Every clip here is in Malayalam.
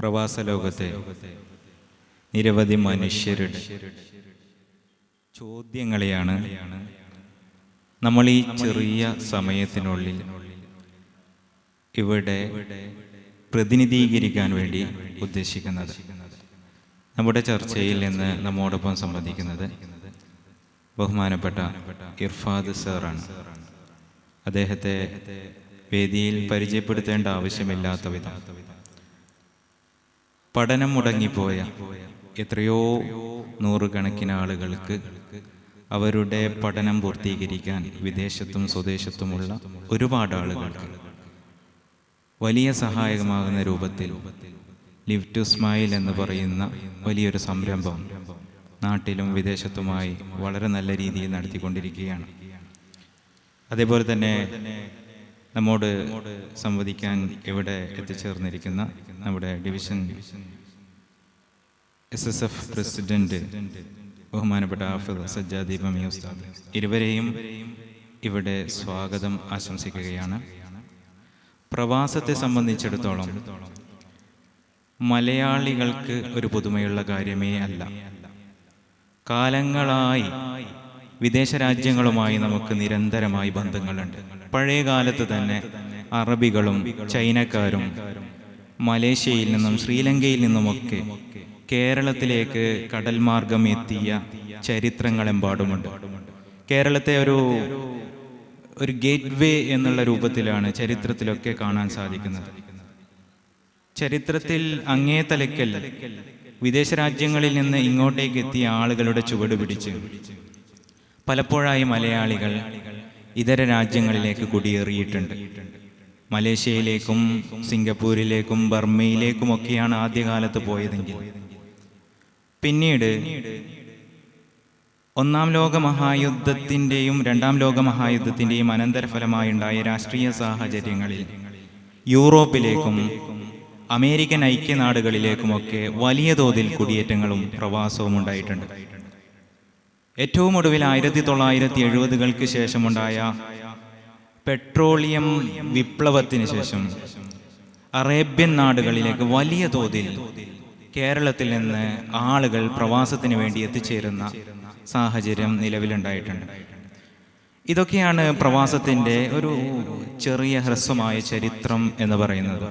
പ്രവാസ ലോകത്തെ നിരവധി മനുഷ്യരുടെ ചോദ്യങ്ങളെയാണ് നമ്മൾ ഈ ചെറിയ സമയത്തിനുള്ളിൽ ഇവിടെ പ്രതിനിധീകരിക്കാൻ വേണ്ടി ഉദ്ദേശിക്കുന്നത്. നമ്മുടെ ചർച്ചയിൽ നിന്ന് നമ്മോടൊപ്പം സംബന്ധിക്കുന്നത് ബഹുമാനപ്പെട്ട ഇർഫാദ് സാറാണ്. അദ്ദേഹത്തെ വേദിയിൽ പരിചയപ്പെടുത്തേണ്ട ആവശ്യമില്ലാത്ത വിധം പഠനം മുടങ്ങിപ്പോയ എത്രയോ നൂറുകണക്കിന് ആളുകൾക്ക് അവരുടെ പഠനം പൂർത്തീകരിക്കാൻ വിദേശത്തും സ്വദേശത്തുമുള്ള ഒരുപാട് ആളുകൾക്ക് വലിയ സഹായകമാകുന്ന രൂപത്തിൽ ലിവ് ടു സ്മൈൽ എന്ന് പറയുന്ന വലിയൊരു സംരംഭം നാട്ടിലും വിദേശത്തുമായി വളരെ നല്ല രീതിയിൽ നടത്തിക്കൊണ്ടിരിക്കുകയാണ്. അതേപോലെ തന്നെ നമ്മോട് സംവദിക്കാൻ ഇവിടെ എത്തിച്ചേർന്നിരിക്കുന്ന നമ്മുടെ ഡിവിഷൻ SSF പ്രസിഡന്റ് ബഹുമാനപ്പെട്ട ഹാഫിദ് സജ്ജാദി ബമി ഉസ്താദ്, ഇരുവരെയും ഇവിടെ സ്വാഗതം ആശംസിക്കുകയാണ്. പ്രവാസത്തെ സംബന്ധിച്ചിടത്തോളം മലയാളികൾക്ക് ഒരു പുതുമയുള്ള കാര്യമേ അല്ല. കാലങ്ങളായി വിദേശ രാജ്യങ്ങളുമായി നമുക്ക് നിരന്തരമായി ബന്ധങ്ങളുണ്ട്. പഴയ കാലത്ത് തന്നെ അറബികളും ചൈനക്കാരും മലേഷ്യയിൽ നിന്നും ശ്രീലങ്കയിൽ നിന്നുമൊക്കെ കേരളത്തിലേക്ക് കടൽ മാർഗം എത്തിയ ചരിത്രങ്ങളെമ്പാടുമുണ്ട്. കേരളത്തെ ഒരു ഗേറ്റ് വേ എന്നുള്ള രൂപത്തിലാണ് ചരിത്രത്തിലൊക്കെ കാണാൻ സാധിക്കുന്നത്. ചരിത്രത്തിൽ അങ്ങേ തലയ്ക്കൽ വിദേശ രാജ്യങ്ങളിൽ നിന്ന് ഇങ്ങോട്ടേക്ക് എത്തിയ ആളുകളുടെ ചുവട് പിടിച്ച് പലപ്പോഴായി മലയാളികൾ ഇതര രാജ്യങ്ങളിലേക്ക് കുടിയേറിയിട്ടുണ്ട്. മലേഷ്യയിലേക്കും സിംഗപ്പൂരിലേക്കും ബർമയിലേക്കുമൊക്കെയാണ് ആദ്യകാലത്ത് പോയതെങ്കിൽ പിന്നീട് ഒന്നാം ലോക മഹായുദ്ധത്തിൻ്റെയും രണ്ടാം ലോക മഹായുദ്ധത്തിൻ്റെയും അനന്തരഫലമായുണ്ടായ രാഷ്ട്രീയ സാഹചര്യങ്ങളിൽ യൂറോപ്പിലേക്കും അമേരിക്കൻ ഐക്യനാടുകളിലേക്കുമൊക്കെ വലിയ തോതിൽ കുടിയേറ്റങ്ങളും പ്രവാസവും ഉണ്ടായിട്ടുണ്ട്. ഏറ്റവും ഒടുവിൽ 1970-കൾക്ക് ശേഷമുണ്ടായ പെട്രോളിയം വിപ്ലവത്തിന് ശേഷം അറേബ്യൻ നാടുകളിലേക്ക് വലിയ തോതിൽ കേരളത്തിൽ നിന്ന് ആളുകൾ പ്രവാസത്തിന് വേണ്ടി എത്തിച്ചേരുന്ന സാഹചര്യം നിലവിലുണ്ടായിട്ടുണ്ട്. ഇതൊക്കെയാണ് പ്രവാസത്തിൻ്റെ ഒരു ചെറിയ ഹ്രസ്വമായ ചരിത്രം എന്ന് പറയുന്നത്.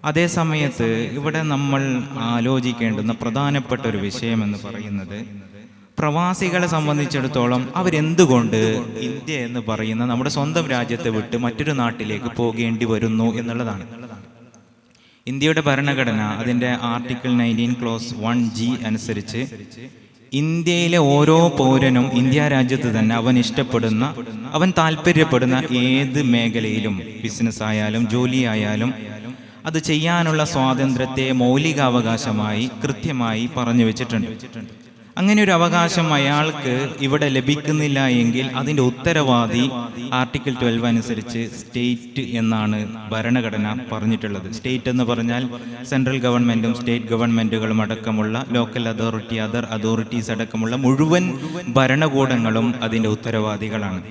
അതേ സമയത്ത് ഇവിടെ നമ്മൾ ആലോചിക്കേണ്ടുന്ന പ്രധാനപ്പെട്ട ഒരു വിഷയം എന്ന് പറയുന്നത് പ്രവാസികളെ സംബന്ധിച്ചിടത്തോളം അവരെന്തുകൊണ്ട് ഇന്ത്യ എന്ന് പറയുന്ന നമ്മുടെ സ്വന്തം രാജ്യത്തെ വിട്ട് മറ്റൊരു നാട്ടിലേക്ക് പോകേണ്ടി വരുന്നു എന്നുള്ളതാണ്. ഇന്ത്യയുടെ ഭരണഘടന അതിൻ്റെ ആർട്ടിക്കിൾ 19 ക്ലോസ് 1G അനുസരിച്ച് ഇന്ത്യയിലെ ഓരോ പൗരനും ഇന്ത്യ രാജ്യത്ത് തന്നെ അവൻ താല്പര്യപ്പെടുന്ന ഏത് മേഖലയിലും ബിസിനസ് ആയാലും ജോലി ആയാലും അത് ചെയ്യാനുള്ള സ്വാതന്ത്ര്യത്തെ മൗലികാവകാശമായി കൃത്യമായി പറഞ്ഞു വെച്ചിട്ടുണ്ട്. അങ്ങനെ ഒരു അവകാശം അയാൾക്ക് ഇവിടെ ലഭിക്കുന്നില്ല എങ്കിൽ അതിൻ്റെ ഉത്തരവാദി ആർട്ടിക്കിൾ 12 അനുസരിച്ച് സ്റ്റേറ്റ് എന്നാണ് ഭരണഘടന പറഞ്ഞിട്ടുള്ളത്. സ്റ്റേറ്റ് എന്ന് പറഞ്ഞാൽ സെൻട്രൽ ഗവൺമെൻറ്റും സ്റ്റേറ്റ് ഗവൺമെൻറ്റുകളും അടക്കമുള്ള ലോക്കൽ അതോറിറ്റി, അതർ അതോറിറ്റീസ് അടക്കമുള്ള മുഴുവൻ ഭരണകൂടങ്ങളും അതിൻ്റെ ഉത്തരവാദികളാണ്.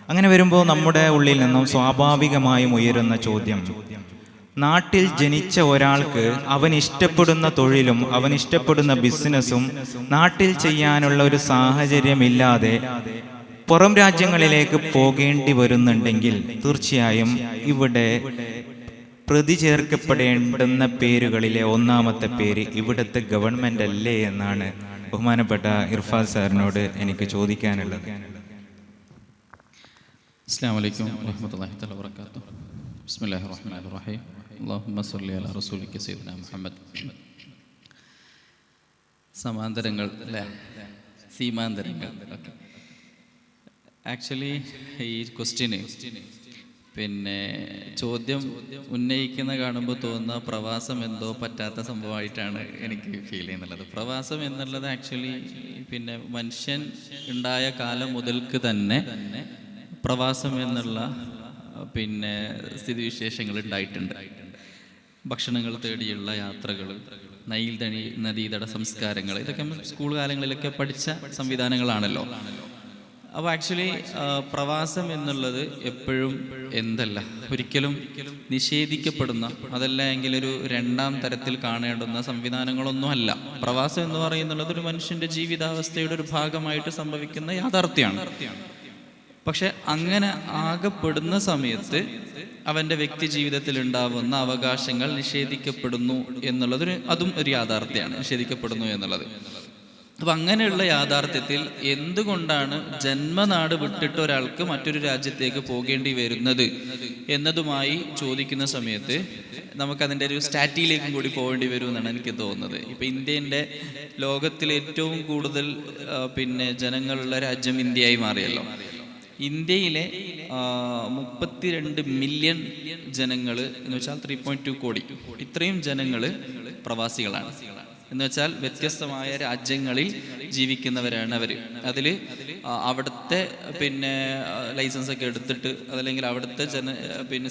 അങ്ങനെ വരുമ്പോൾ നമ്മുടെ ഉള്ളിൽ നിന്നും സ്വാഭാവികമായും ഉയരുന്ന ചോദ്യം, നാട്ടിൽ ജനിച്ച ഒരാൾക്ക് അവൻ ഇഷ്ടപ്പെടുന്ന തൊഴിലും അവൻ ഇഷ്ടപ്പെടുന്ന ബിസിനസ്സും നാട്ടിൽ ചെയ്യാനുള്ള ഒരു സാഹചര്യമില്ലാതെ പുറം രാജ്യങ്ങളിലേക്ക് പോകേണ്ടി വരുന്നുണ്ടെങ്കിൽ തീർച്ചയായും ഇവിടെ പ്രതി ചേർക്കപ്പെടേണ്ടുന്ന പേരുകളിലെ ഒന്നാമത്തെ പേര് ഇവിടുത്തെ ഗവൺമെന്റ് അല്ലേ എന്നാണ് ബഹുമാനപ്പെട്ട ഇർഫാദ് സാറിനോട് എനിക്ക് ചോദിക്കാനുള്ളത്. അസ്സലാമു അലൈക്കും വറഹ്മത്തുള്ളാഹി തആല വബറകാതുഹു. ബിസ്മില്ലാഹിർ റഹ്മാനിർ റഹീം. അല്ലാഹുമ്മ സ്വല്ലി അലാ റസൂലിക സയ്യിദിനാ മുഹമ്മദ്. സമാന്തരങ്ങൾ അല്ലേ, സീമാന്തരങ്ങൾ. ആക്ച്വലി ഈ ക്വസ്റ്റ്യന് ചോദ്യം ഉന്നയിക്കുന്ന കാണുമ്പോൾ തോന്നുന്ന പ്രവാസം എന്തോ പറ്റാത്ത സംഭവമായിട്ടാണ് എനിക്ക് ഫീൽ ചെയ്യുന്നുള്ളത്. പ്രവാസം എന്നുള്ളത് ആക്ച്വലി മനുഷ്യൻ ഉണ്ടായ കാലം മുതൽക്ക് തന്നെ പ്രവാസം എന്നുള്ള സ്ഥിതിവിശേഷങ്ങൾ ഉണ്ടായിട്ടുണ്ട്. ഭക്ഷണങ്ങൾ തേടിയുള്ള യാത്രകൾ, നൈൽ നദീതട സംസ്കാരങ്ങൾ, ഇതൊക്കെ സ്കൂൾ കാലങ്ങളിലൊക്കെ പഠിച്ച സംവിധാനങ്ങളാണല്ലോ. അപ്പോൾ ആക്ച്വലി പ്രവാസം എന്നുള്ളത് എപ്പോഴും എന്തല്ല, ഒരിക്കലും നിഷേധിക്കപ്പെടുന്ന, അതല്ല എങ്കിൽ ഒരു രണ്ടാം തരത്തിൽ കാണേണ്ടുന്ന സംവിധാനങ്ങളൊന്നും അല്ല. പ്രവാസം എന്ന് പറയുന്നുള്ളത് ഒരു മനുഷ്യൻ്റെ ജീവിതാവസ്ഥയുടെ ഒരു ഭാഗമായിട്ട് സംഭവിക്കുന്ന യാഥാർത്ഥ്യമാണ്. പക്ഷെ അങ്ങനെ ആകപ്പെടുന്ന സമയത്ത് അവൻ്റെ വ്യക്തി ജീവിതത്തിൽ ഉണ്ടാവുന്ന അവകാശങ്ങൾ നിഷേധിക്കപ്പെടുന്നു എന്നുള്ളത് അതും ഒരു യാഥാർത്ഥ്യമാണ്, നിഷേധിക്കപ്പെടുന്നു എന്നുള്ളത്. അപ്പം അങ്ങനെയുള്ള യാഥാർത്ഥ്യത്തിൽ എന്തുകൊണ്ടാണ് ജന്മനാട് വിട്ടിട്ട് ഒരാൾക്ക് മറ്റൊരു രാജ്യത്തേക്ക് പോകേണ്ടി വരുന്നത് എന്നതുമായി ചോദിക്കുന്ന സമയത്ത് നമുക്കതിൻ്റെ ഒരു സ്റ്റാറ്റിയിലേക്കും കൂടി പോകേണ്ടി വരും എന്നാണ് എനിക്ക് തോന്നുന്നത്. ഇപ്പം ഇന്ത്യൻ്റെ ലോകത്തിലെ ഏറ്റവും കൂടുതൽ ജനങ്ങളുള്ള രാജ്യം ഇന്ത്യയായി മാറിയല്ലോ. ഇന്ത്യയിലെ 32 മില്യൺ ജനങ്ങൾ എന്ന് വെച്ചാൽ 3.2 കോടി, ഇത്രയും ജനങ്ങൾ പ്രവാസികളാണ്. എന്ന് വെച്ചാൽ വ്യത്യസ്തമായ രാജ്യങ്ങളിൽ ജീവിക്കുന്നവരാണ് അവർ. അതിൽ അവിടുത്തെ ലൈസൻസ് ഒക്കെ എടുത്തിട്ട് അതല്ലെങ്കിൽ അവിടുത്തെ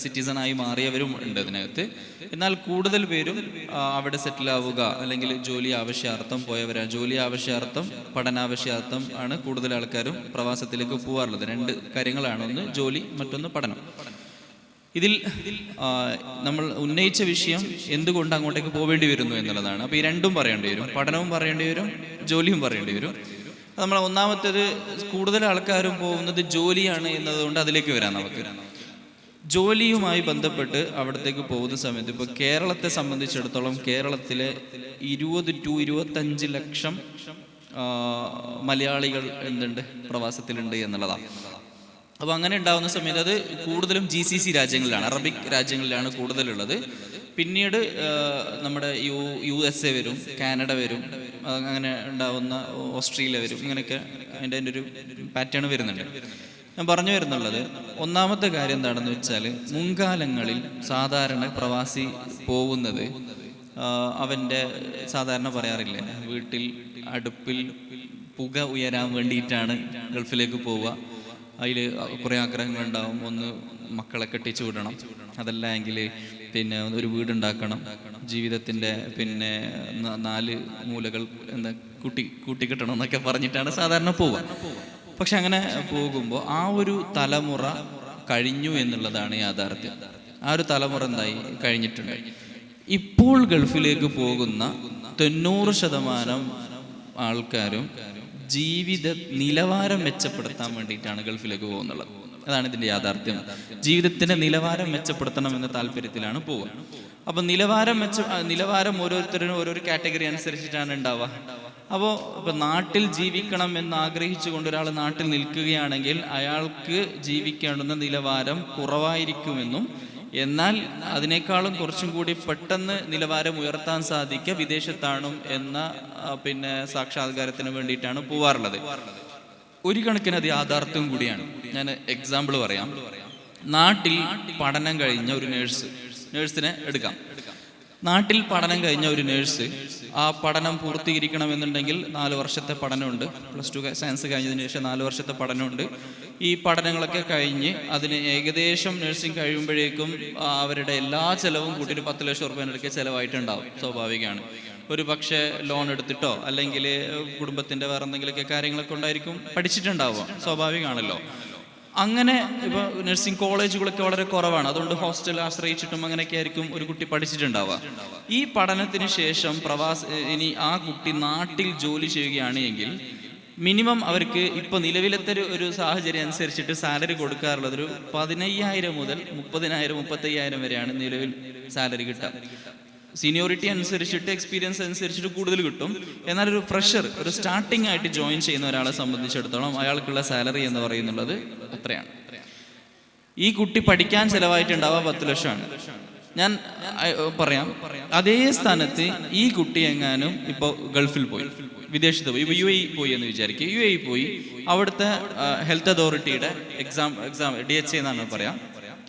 സിറ്റിസണായി മാറിയവരും ഉണ്ട് അതിനകത്ത്. എന്നാൽ കൂടുതൽ പേരും അവിടെ സെറ്റിൽ ആവുക അല്ലെങ്കിൽ ജോലി ആവശ്യാർത്ഥം പോയവരാണ്. ജോലി ആവശ്യാർത്ഥം, പഠനാവശ്യാർത്ഥം ആണ് കൂടുതൽ ആൾക്കാരും പ്രവാസത്തിലേക്ക് പോകാറുള്ളത്. 2 കാര്യങ്ങളാണ്, ഒന്ന് ജോലി, മറ്റൊന്ന് പഠനം. ഇതിൽ നമ്മൾ ഉന്നയിച്ച വിഷയം എന്തുകൊണ്ട് അങ്ങോട്ടേക്ക് പോവേണ്ടി വരുന്നു എന്നുള്ളതാണ്. അപ്പോൾ ഈ രണ്ടും പറയേണ്ടി വരും, പഠനവും പറയേണ്ടി വരും, ജോലിയും പറയേണ്ടി വരും. നമ്മൾ ഒന്നാമത്തേത് കൂടുതൽ ആൾക്കാരും പോകുന്നത് ജോലിയാണ് എന്നതുകൊണ്ട് അതിലേക്ക് വരാം. നമുക്ക് ജോലിയുമായി ബന്ധപ്പെട്ട് അവിടത്തേക്ക് പോകുന്ന സമയത്ത് ഇപ്പോൾ കേരളത്തെ സംബന്ധിച്ചിടത്തോളം കേരളത്തിലെ 20 to 25 ലക്ഷം മലയാളികൾ എന്തുണ്ട്, പ്രവാസത്തിലുണ്ട് എന്നുള്ളതാണ്. അപ്പോൾ അങ്ങനെ ഉണ്ടാകുന്ന സമയത്ത് അത് കൂടുതലും GCC രാജ്യങ്ങളിലാണ്, അറബിക് രാജ്യങ്ങളിലാണ് കൂടുതലുള്ളത്. പിന്നീട് നമ്മുടെ USA വരും, കാനഡ വരും, അങ്ങനെ ഉണ്ടാവുന്ന ഓസ്ട്രേലിയ വരും. ഇങ്ങനെയൊക്കെ അതിൻ്റെ ഒരു പാറ്റേൺ വരുന്നുണ്ട്. ഞാൻ പറഞ്ഞു വരുന്നുള്ളത്, ഒന്നാമത്തെ കാര്യം എന്താണെന്ന് വെച്ചാൽ മുൻകാലങ്ങളിൽ സാധാരണ പ്രവാസി പോകുന്നത് അവൻ്റെ സാധാരണ പറയാറില്ലേ, വീട്ടിൽ അടുപ്പിൽ പുക ഉയരാൻ വേണ്ടിയിട്ടാണ് ഗൾഫിലേക്ക് പോവുക. അതിൽ കുറേ ആഗ്രഹങ്ങളുണ്ടാവും. ഒന്ന് മക്കളെ കെട്ടിച്ചു വിടണം, അതല്ല എങ്കിൽ ഒരു വീടുണ്ടാക്കണം, ജീവിതത്തിൻ്റെ 4 മൂലകൾ കൂട്ടിക്കെട്ടണം എന്നൊക്കെ പറഞ്ഞിട്ടാണ് സാധാരണ പോവുക. പക്ഷെ അങ്ങനെ പോകുമ്പോൾ ആ ഒരു തലമുറ കഴിഞ്ഞു എന്നുള്ളതാണ് യാഥാർത്ഥ്യം. ആ ഒരു തലമുറ എന്തായി കഴിഞ്ഞിട്ടുണ്ട്. ഇപ്പോൾ ഗൾഫിലേക്ക് പോകുന്ന 90% ആൾക്കാരും ജീവിത നിലവാരം മെച്ചപ്പെടുത്താൻ വേണ്ടിയിട്ടാണ് ഗൾഫിലേക്ക് പോകുന്നത്. അതാണ് ഇതിൻ്റെ യാഥാർത്ഥ്യം. ജീവിതത്തിൻ്റെ നിലവാരം മെച്ചപ്പെടുത്തണം എന്ന താല്പര്യത്തിലാണ് പോവുക. അപ്പം നിലവാരം ഓരോരുത്തരും ഓരോരോ കാറ്റഗറി അനുസരിച്ചിട്ടാണ് ഉണ്ടാവുക. അപ്പോൾ ഇപ്പം നാട്ടിൽ ജീവിക്കണം എന്ന് ആഗ്രഹിച്ചുകൊണ്ട് ഒരാൾ നാട്ടിൽ നിൽക്കുകയാണെങ്കിൽ അയാൾക്ക് ജീവിക്കേണ്ടുന്ന നിലവാരം കുറവായിരിക്കുമെന്നും, എന്നാൽ അതിനേക്കാളും കുറച്ചും കൂടി പെട്ടെന്ന് നിലവാരം ഉയർത്താൻ സാധിക്കുക വിദേശത്താണും എന്ന സാക്ഷാത്കാരത്തിന് വേണ്ടിയിട്ടാണ് പോവാറുള്ളത്. ഒരു കണക്കിന് അത് യാഥാർത്ഥ്യം കൂടിയാണ്. ഞാൻ എക്സാമ്പിൾ പറയാം. നാട്ടിൽ പഠനം കഴിഞ്ഞ ഒരു നേഴ്സിനെ എടുക്കാം. നാട്ടിൽ പഠനം കഴിഞ്ഞ ഒരു നേഴ്സ് ആ പഠനം പൂർത്തീകരിക്കണമെന്നുണ്ടെങ്കിൽ 4 വർഷത്തെ പഠനമുണ്ട്. +2 സയൻസ് കഴിഞ്ഞതിന് ശേഷം 4 വർഷത്തെ പഠനമുണ്ട്. ഈ പഠനങ്ങളൊക്കെ കഴിഞ്ഞ് അതിന് ഏകദേശം നഴ്സിംഗ് കഴിയുമ്പോഴേക്കും അവരുടെ എല്ലാ ചിലവും കൂട്ടി ഒരു 10 ലക്ഷം രൂപ ചിലവായിട്ടുണ്ടാവും. സ്വാഭാവികമാണ്. ഒരു പക്ഷേ ലോൺ എടുത്തിട്ടോ അല്ലെങ്കിൽ കുടുംബത്തിൻ്റെ വേറെ എന്തെങ്കിലുമൊക്കെ കാര്യങ്ങളൊക്കെ ഉണ്ടായിരിക്കും പഠിച്ചിട്ടുണ്ടാവുക. സ്വാഭാവികമാണല്ലോ. അങ്ങനെ ഇപ്പോൾ നഴ്സിംഗ് കോളേജുകളൊക്കെ വളരെ കുറവാണ്. അതുകൊണ്ട് ഹോസ്റ്റൽ ആശ്രയിച്ചിട്ടും അങ്ങനെയൊക്കെ ആയിരിക്കും ഒരു കുട്ടി പഠിച്ചിട്ടുണ്ടാവുക. ഈ പഠനത്തിന് ശേഷം ഇനി ആ കുട്ടി നാട്ടിൽ ജോലി ചെയ്യുകയാണ് എങ്കിൽ മിനിമം അവർക്ക് ഇപ്പോൾ നിലവിലത്തെ ഒരു സാഹചര്യം അനുസരിച്ചിട്ട് സാലറി കൊടുക്കാറുള്ളത് ഒരു 15,000 മുതൽ 30,000, 35,000 വരെയാണ് നിലവിൽ സാലറി കിട്ടുക. സീനിയോറിറ്റി അനുസരിച്ചിട്ട്, എക്സ്പീരിയൻസ് അനുസരിച്ചിട്ട് കൂടുതൽ കിട്ടും. എന്നാൽ ഒരു ഫ്രഷർ, ഒരു സ്റ്റാർട്ടിംഗ് ആയിട്ട് ജോയിൻ ചെയ്യുന്ന ഒരാളെ സംബന്ധിച്ചിടത്തോളം അയാൾക്കുള്ള സാലറി എന്ന് പറയുന്നുള്ളത് എത്രയാണ്? ഈ കുട്ടി പഠിക്കാൻ ചിലവായിട്ടുണ്ടാവുക 10 ലക്ഷമാണ്. ഞാൻ പറയാം, അതേ സ്ഥാനത്ത് ഈ കുട്ടി എങ്ങാനും ഇപ്പോൾ ഗൾഫിൽ പോയി, വിദേശത്ത് പോയി, ഇപ്പോൾ UAE പോയി എന്ന് വിചാരിക്കുക. UAE പോയി അവിടുത്തെ ഹെൽത്ത് അതോറിറ്റിയുടെ എക്സാം DHA എന്നാണ് പറയാം,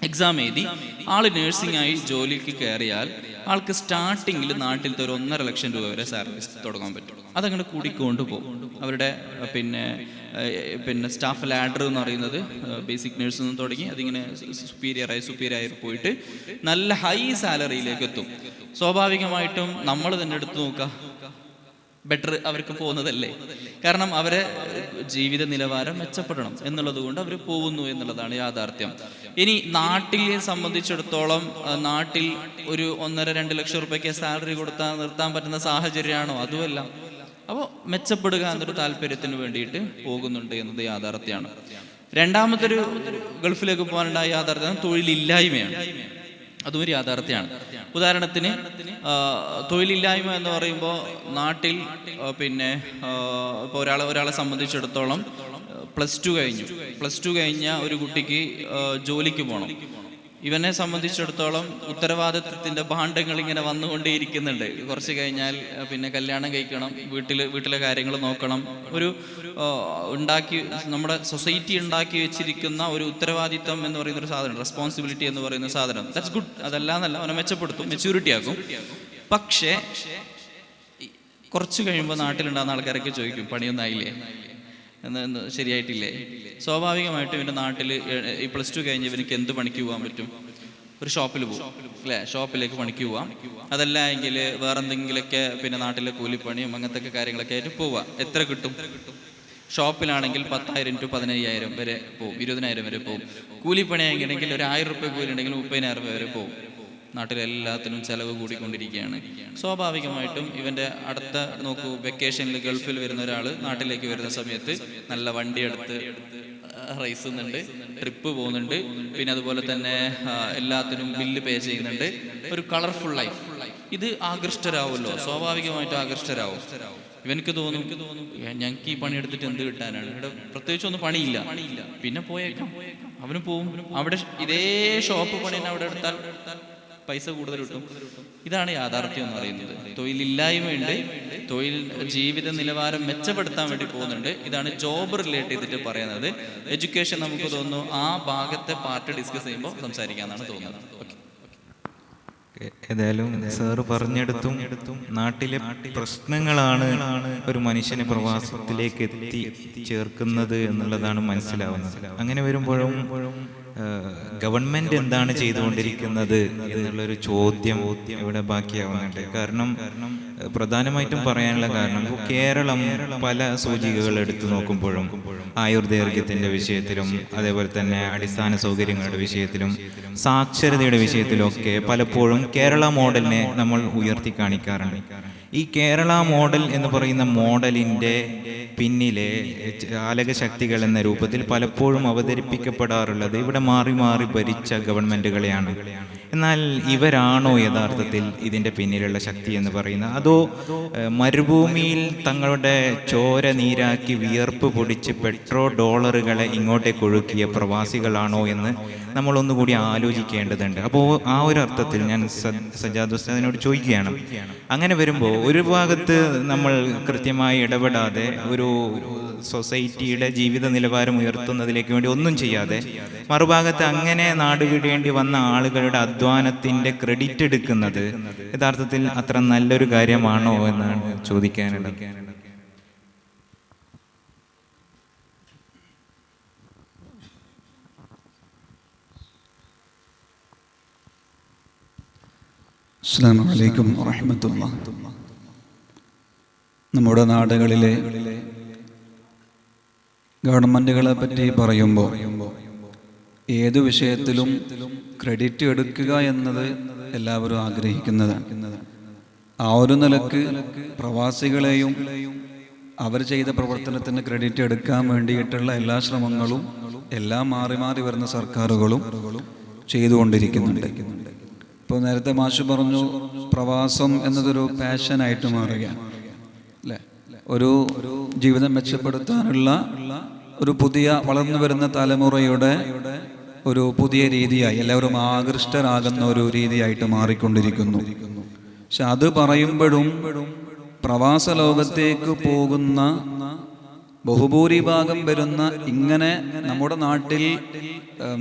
എക്സാം എഴുതി ആള് നേഴ്സിംഗ് ആയി ജോലിക്ക് കയറിയാൽ ആൾക്ക് സ്റ്റാർട്ടിങ്ങിൽ നാട്ടിലത്തെ ഒരു 1.5 ലക്ഷം രൂപ വരെ സാലറി തുടങ്ങാൻ പറ്റും. അതങ്ങനെ കൂടിക്കൊണ്ട് പോകും. അവരുടെ സ്റ്റാഫ് ലാഡർ എന്ന് പറയുന്നത് ബേസിക് നേഴ്സിൽ നിന്ന് തുടങ്ങി അതിങ്ങനെ സുപ്പീരിയറായി പോയിട്ട് നല്ല ഹൈ സാലറിയിലേക്ക് എത്തും. സ്വാഭാവികമായിട്ടും നമ്മൾ തന്നെ എടുത്തു നോക്കുക, ബെറ്റർ അവർക്ക് പോകുന്നതല്ലേ? കാരണം അവരെ ജീവിത നിലവാരം മെച്ചപ്പെടണം എന്നുള്ളത് കൊണ്ട് അവർ പോകുന്നു എന്നുള്ളതാണ് യാഥാർത്ഥ്യം. ഇനി നാട്ടിലെ സംബന്ധിച്ചിടത്തോളം നാട്ടിൽ ഒരു 1.5-2 ലക്ഷം റുപ്യക്ക് സാലറി കൊടുത്താൽ നിർത്താൻ പറ്റുന്ന സാഹചര്യമാണോ? അതുമല്ല. അപ്പോൾ മെച്ചപ്പെടുക എന്നൊരു താല്പര്യത്തിന് വേണ്ടിയിട്ട് പോകുന്നുണ്ട് എന്നത് യാഥാർത്ഥ്യമാണ്. രണ്ടാമതൊരു ഗൾഫിലേക്ക് പോകാനുണ്ടായ യാഥാർത്ഥ്യം തൊഴിലില്ലായ്മയാണ്. അതും ഒരു യാഥാർത്ഥ്യമാണ്. ഉദാഹരണത്തിന് തൊഴിലില്ലായ്മ എന്ന് പറയുമ്പോൾ നാട്ടിൽ പിന്നെ ഇപ്പോൾ ഒരാളെ സംബന്ധിച്ചിടത്തോളം പ്ലസ് ടു കഴിഞ്ഞ ഒരു കുട്ടിക്ക് ജോലിക്ക് പോകണം. ഇവനെ സംബന്ധിച്ചിടത്തോളം ഉത്തരവാദിത്വത്തിൻ്റെ ഭാണ്ഡങ്ങൾ ഇങ്ങനെ വന്നുകൊണ്ടേയിരിക്കുന്നുണ്ട്. കുറച്ച് കഴിഞ്ഞാൽ പിന്നെ കല്യാണം കഴിക്കണം, വീട്ടിലെ കാര്യങ്ങൾ നോക്കണം. ഒരു നമ്മുടെ സൊസൈറ്റി ഉണ്ടാക്കി വെച്ചിരിക്കുന്ന ഒരു ഉത്തരവാദിത്വം എന്ന് പറയുന്ന ഒരു സാധനം, റെസ്പോൺസിബിലിറ്റി എന്ന് പറയുന്ന സാധനം, ദാറ്റ്സ് ഗുഡ്. അതല്ലാന്നല്ല, അവനെ മെച്ചപ്പെടുത്തും, മെച്യൂരിറ്റി ആക്കും. പക്ഷേ കുറച്ച് കഴിയുമ്പോൾ നാട്ടിലുണ്ടാകുന്ന ആൾക്കാരൊക്കെ ചോദിക്കും, പണിയൊന്നായില്ലേ, എന്ന് ശരിയായിട്ടില്ലേ? സ്വാഭാവികമായിട്ടും ഇവൻ്റെ നാട്ടിൽ ഈ പ്ലസ് ടു കഴിഞ്ഞ് ഇവനിക്ക് എന്ത് പണിക്ക് പോകാൻ പറ്റും? ഒരു ഷോപ്പിൽ പോകും അല്ലേ? ഷോപ്പിലേക്ക് പണിക്ക് പോവാം. അതല്ല എങ്കിൽ വേറെ എന്തെങ്കിലുമൊക്കെ പിന്നെ നാട്ടിലെ കൂലിപ്പണിയും അങ്ങനത്തെ കാര്യങ്ങളൊക്കെ ആയിട്ട് പോവുക. എത്ര കിട്ടും? ഷോപ്പിലാണെങ്കിൽ 10,000 to 15,000 വരെ പോവും, 20,000 വരെ പോവും. കൂലിപ്പണിയാണെങ്കിൽ ഒരു 1,000 രൂപ കൂലി ഉണ്ടെങ്കിൽ 30,000 വരെ പോവും. നാട്ടിലെല്ലാത്തിനും ചിലവ് കൂടിക്കൊണ്ടിരിക്കുകയാണ്. സ്വാഭാവികമായിട്ടും ഇവൻ്റെ അടുത്ത നോക്കൂ, വെക്കേഷനിൽ ഗൾഫിൽ വരുന്ന ഒരാൾ നാട്ടിലേക്ക് വരുന്ന സമയത്ത് നല്ല വണ്ടിയെടുത്ത് റൈസുന്നുണ്ട്, ട്രിപ്പ് പോകുന്നുണ്ട്, പിന്നെ അതുപോലെ തന്നെ എല്ലാത്തിനും ബില്ല് പേ ചെയ്യുന്നുണ്ട്. ഒരു കളർഫുൾ ലൈഫ്. ഇത് ആകൃഷ്ടരാവുമല്ലോ, സ്വാഭാവികമായിട്ടും ആകൃഷ്ടരാവും. ഇവനക്ക് തോന്നും ഞങ്ങൾക്ക് ഈ പണിയെടുത്തിട്ട് എന്ത് കിട്ടാനാണ്, ഇവിടെ പ്രത്യേകിച്ചൊന്നും പണിയില്ല, പിന്നെ പോയേക്കാം. അവന് പോവും. അവിടെ ഇതേ ഷോപ്പ് പണി അവിടെ എടുത്താൽ പൈസ കൂടുതൽ കിട്ടും. ഇതാണ് യാഥാർത്ഥ്യം എന്ന് പറയുന്നത്. തൊഴിലില്ലായ്മയുണ്ട്, ജീവിത നിലവാരം മെച്ചപ്പെടുത്താൻ വേണ്ടി പോകുന്നുണ്ട്. ഇതാണ് ജോബ് റിലേറ്റ് ചെയ്തിട്ട് പറയുന്നത്. എഡ്യൂക്കേഷൻ നമുക്ക് തോന്നുന്നു ആ ഭാഗത്തെ പാർട്ട് ഡിസ്കസ് ചെയ്യുമ്പോൾ സംസാരിക്കാന്നാണ് തോന്നുന്നത്. ഏതായാലും സാറ് പറഞ്ഞെടുത്തും നാട്ടിലെ പ്രശ്നങ്ങളാണ് ഒരു മനുഷ്യനെ പ്രവാസത്തിലേക്ക് എത്തി ചേർക്കുന്നത് എന്നുള്ളതാണ് മനസ്സിലാവുന്നത്. അങ്ങനെ വരുമ്പോഴും ഗവൺമെന്റ് എന്താണ് ചെയ്തുകൊണ്ടിരിക്കുന്നത് എന്നുള്ളൊരു ചോദ്യം ഇവിടെ ബാക്കിയാവുന്നുണ്ട്. കാരണം പ്രധാനമായിട്ടും പറയാനുള്ള കാരണം കേരളം പല സൂചികകൾ എടുത്തു നോക്കുമ്പോഴും ആയുർദൈർഘ്യത്തിന്റെ വിഷയത്തിലും അതേപോലെ തന്നെ അടിസ്ഥാന സൗകര്യങ്ങളുടെ വിഷയത്തിലും സാക്ഷരതയുടെ വിഷയത്തിലും ഒക്കെ പലപ്പോഴും കേരള മോഡലിനെ നമ്മൾ ഉയർത്തി കാണിക്കാറുണ്ട്. ഈ കേരള മോഡൽ എന്ന് പറയുന്ന മോഡലിൻ്റെ പിന്നിലെ ചാലകശക്തികൾ എന്ന രൂപത്തിൽ പലപ്പോഴും അവതരിപ്പിക്കപ്പെടാറുള്ളത് ഇവിടെ മാറി മാറി ഭരിച്ച ഗവൺമെൻറ്റുകളെയാണ്. എന്നാൽ ഇവരാണോ യഥാർത്ഥത്തിൽ ഇതിൻ്റെ പിന്നിലുള്ള ശക്തി എന്ന് പറയുന്നത്? അതോ മരുഭൂമിയിൽ തങ്ങളുടെ ചോര നീരാക്കി വിയർപ്പ് പൊടിച്ച് $പെട്രോൾ ഇങ്ങോട്ടേക്ക് ഒഴുക്കിയ പ്രവാസികളാണോ എന്ന് നമ്മളൊന്നുകൂടി ആലോചിക്കേണ്ടതുണ്ട്. അപ്പോൾ ആ ഒരു അർത്ഥത്തിൽ ഞാൻ സജാദ് ഉസ്താദിനോട് ചോദിക്കുകയാണ്, അങ്ങനെ വരുമ്പോൾ ഒരു ഭാഗത്ത് നമ്മൾ കൃത്യമായി ഇടപെടാതെ ഒരു സൊസൈറ്റിയുടെ ജീവിത നിലവാരം ഉയർത്തുന്നതിലേക്ക് വേണ്ടി ഒന്നും ചെയ്യാതെ മറുഭാഗത്ത് അങ്ങനെ നാടുവിടേണ്ടി വന്ന ആളുകളുടെ അധ്വാനത്തിൻ്റെ ക്രെഡിറ്റ് എടുക്കുന്നത് യഥാർത്ഥത്തിൽ അത്ര നല്ലൊരു കാര്യമാണോ എന്നാണ് ചോദിക്കാനുള്ളത്. അസ്സലാമു അലൈക്കും വറഹ്മത്തുള്ളാഹി. നമ്മുടെ നാടുകളിലെ ഗവൺമെൻറ്റുകളെ പറ്റി പറയുമ്പോൾ ഏതു വിഷയത്തിലും ക്രെഡിറ്റ് എടുക്കുക എന്നത് എല്ലാവരും ആഗ്രഹിക്കുന്നതാണ്. ആ ഒരു നിലക്ക് പ്രവാസികളെയും അവർ ചെയ്ത പ്രവർത്തനത്തിന് ക്രെഡിറ്റ് എടുക്കാൻ വേണ്ടിയിട്ടുള്ള എല്ലാ ശ്രമങ്ങളും എല്ലാ മാറി മാറി വരുന്ന സർക്കാരുകളും ചെയ്തുകൊണ്ടിരിക്കുന്നുണ്ട്. ഇപ്പോൾ നേരത്തെ മാഷ് പറഞ്ഞു, പ്രവാസം എന്നതൊരു പാഷനായിട്ട് മാറുകയാണ് അല്ലേ? ഒരു ജീവിതം മെച്ചപ്പെടുത്താനുള്ള ഒരു പുതിയ വളർന്നു വരുന്ന തലമുറയുടെ ഒരു പുതിയ രീതിയായി എല്ലാവരും ആകൃഷ്ടരാകുന്ന ഒരു രീതിയായിട്ട് മാറിക്കൊണ്ടിരിക്കുന്നു. പക്ഷെ അത് പറയുമ്പോഴും പ്രവാസ ലോകത്തേക്ക് പോകുന്ന ബഹുഭൂരിഭാഗം വരുന്ന ഇങ്ങനെ നമ്മുടെ നാട്ടിൽ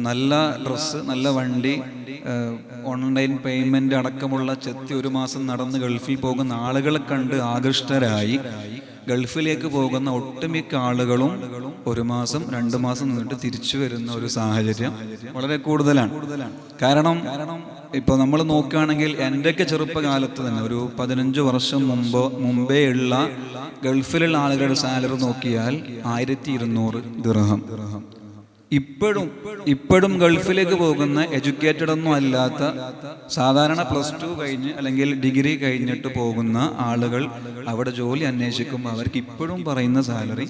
നല്ല ഡ്രസ്സ്, നല്ല വണ്ടി, ഓൺലൈൻ പേയ്മെന്റ് അടക്കമുള്ള ചെത്തി ഒരു മാസം നടന്ന് ഗൾഫിൽ പോകുന്ന ആളുകളെ കണ്ട് ആകൃഷ്ടരായി ഗൾഫിലേക്ക് പോകുന്ന ഒട്ടുമിക്ക ആളുകളും ഒരു മാസം 2 മാസം നിന്നിട്ട് തിരിച്ചു വരുന്ന ഒരു സാഹചര്യം വളരെ കൂടുതലാണ്. കാരണം ഇപ്പോൾ നമ്മൾ നോക്കുകയാണെങ്കിൽ എൻ്റെയൊക്കെ ചെറുപ്പകാലത്ത് തന്നെ ഒരു 15 വർഷം മുമ്പേ ഉള്ള ഗൾഫിലുള്ള ആളുകളുടെ സാലറി നോക്കിയാൽ 1200 ദിർഹം. ഇപ്പോഴും ഗൾഫിലേക്ക് പോകുന്ന എഡ്യൂക്കേറ്റഡ് ഒന്നും അല്ലാത്ത സാധാരണ +2 കഴിഞ്ഞ് അല്ലെങ്കിൽ ഡിഗ്രി കഴിഞ്ഞിട്ട് പോകുന്ന ആളുകൾ അവിടെ ജോലി അന്വേഷിക്കുമ്പോൾ അവർക്ക് ഇപ്പോഴും പറയുന്ന സാലറി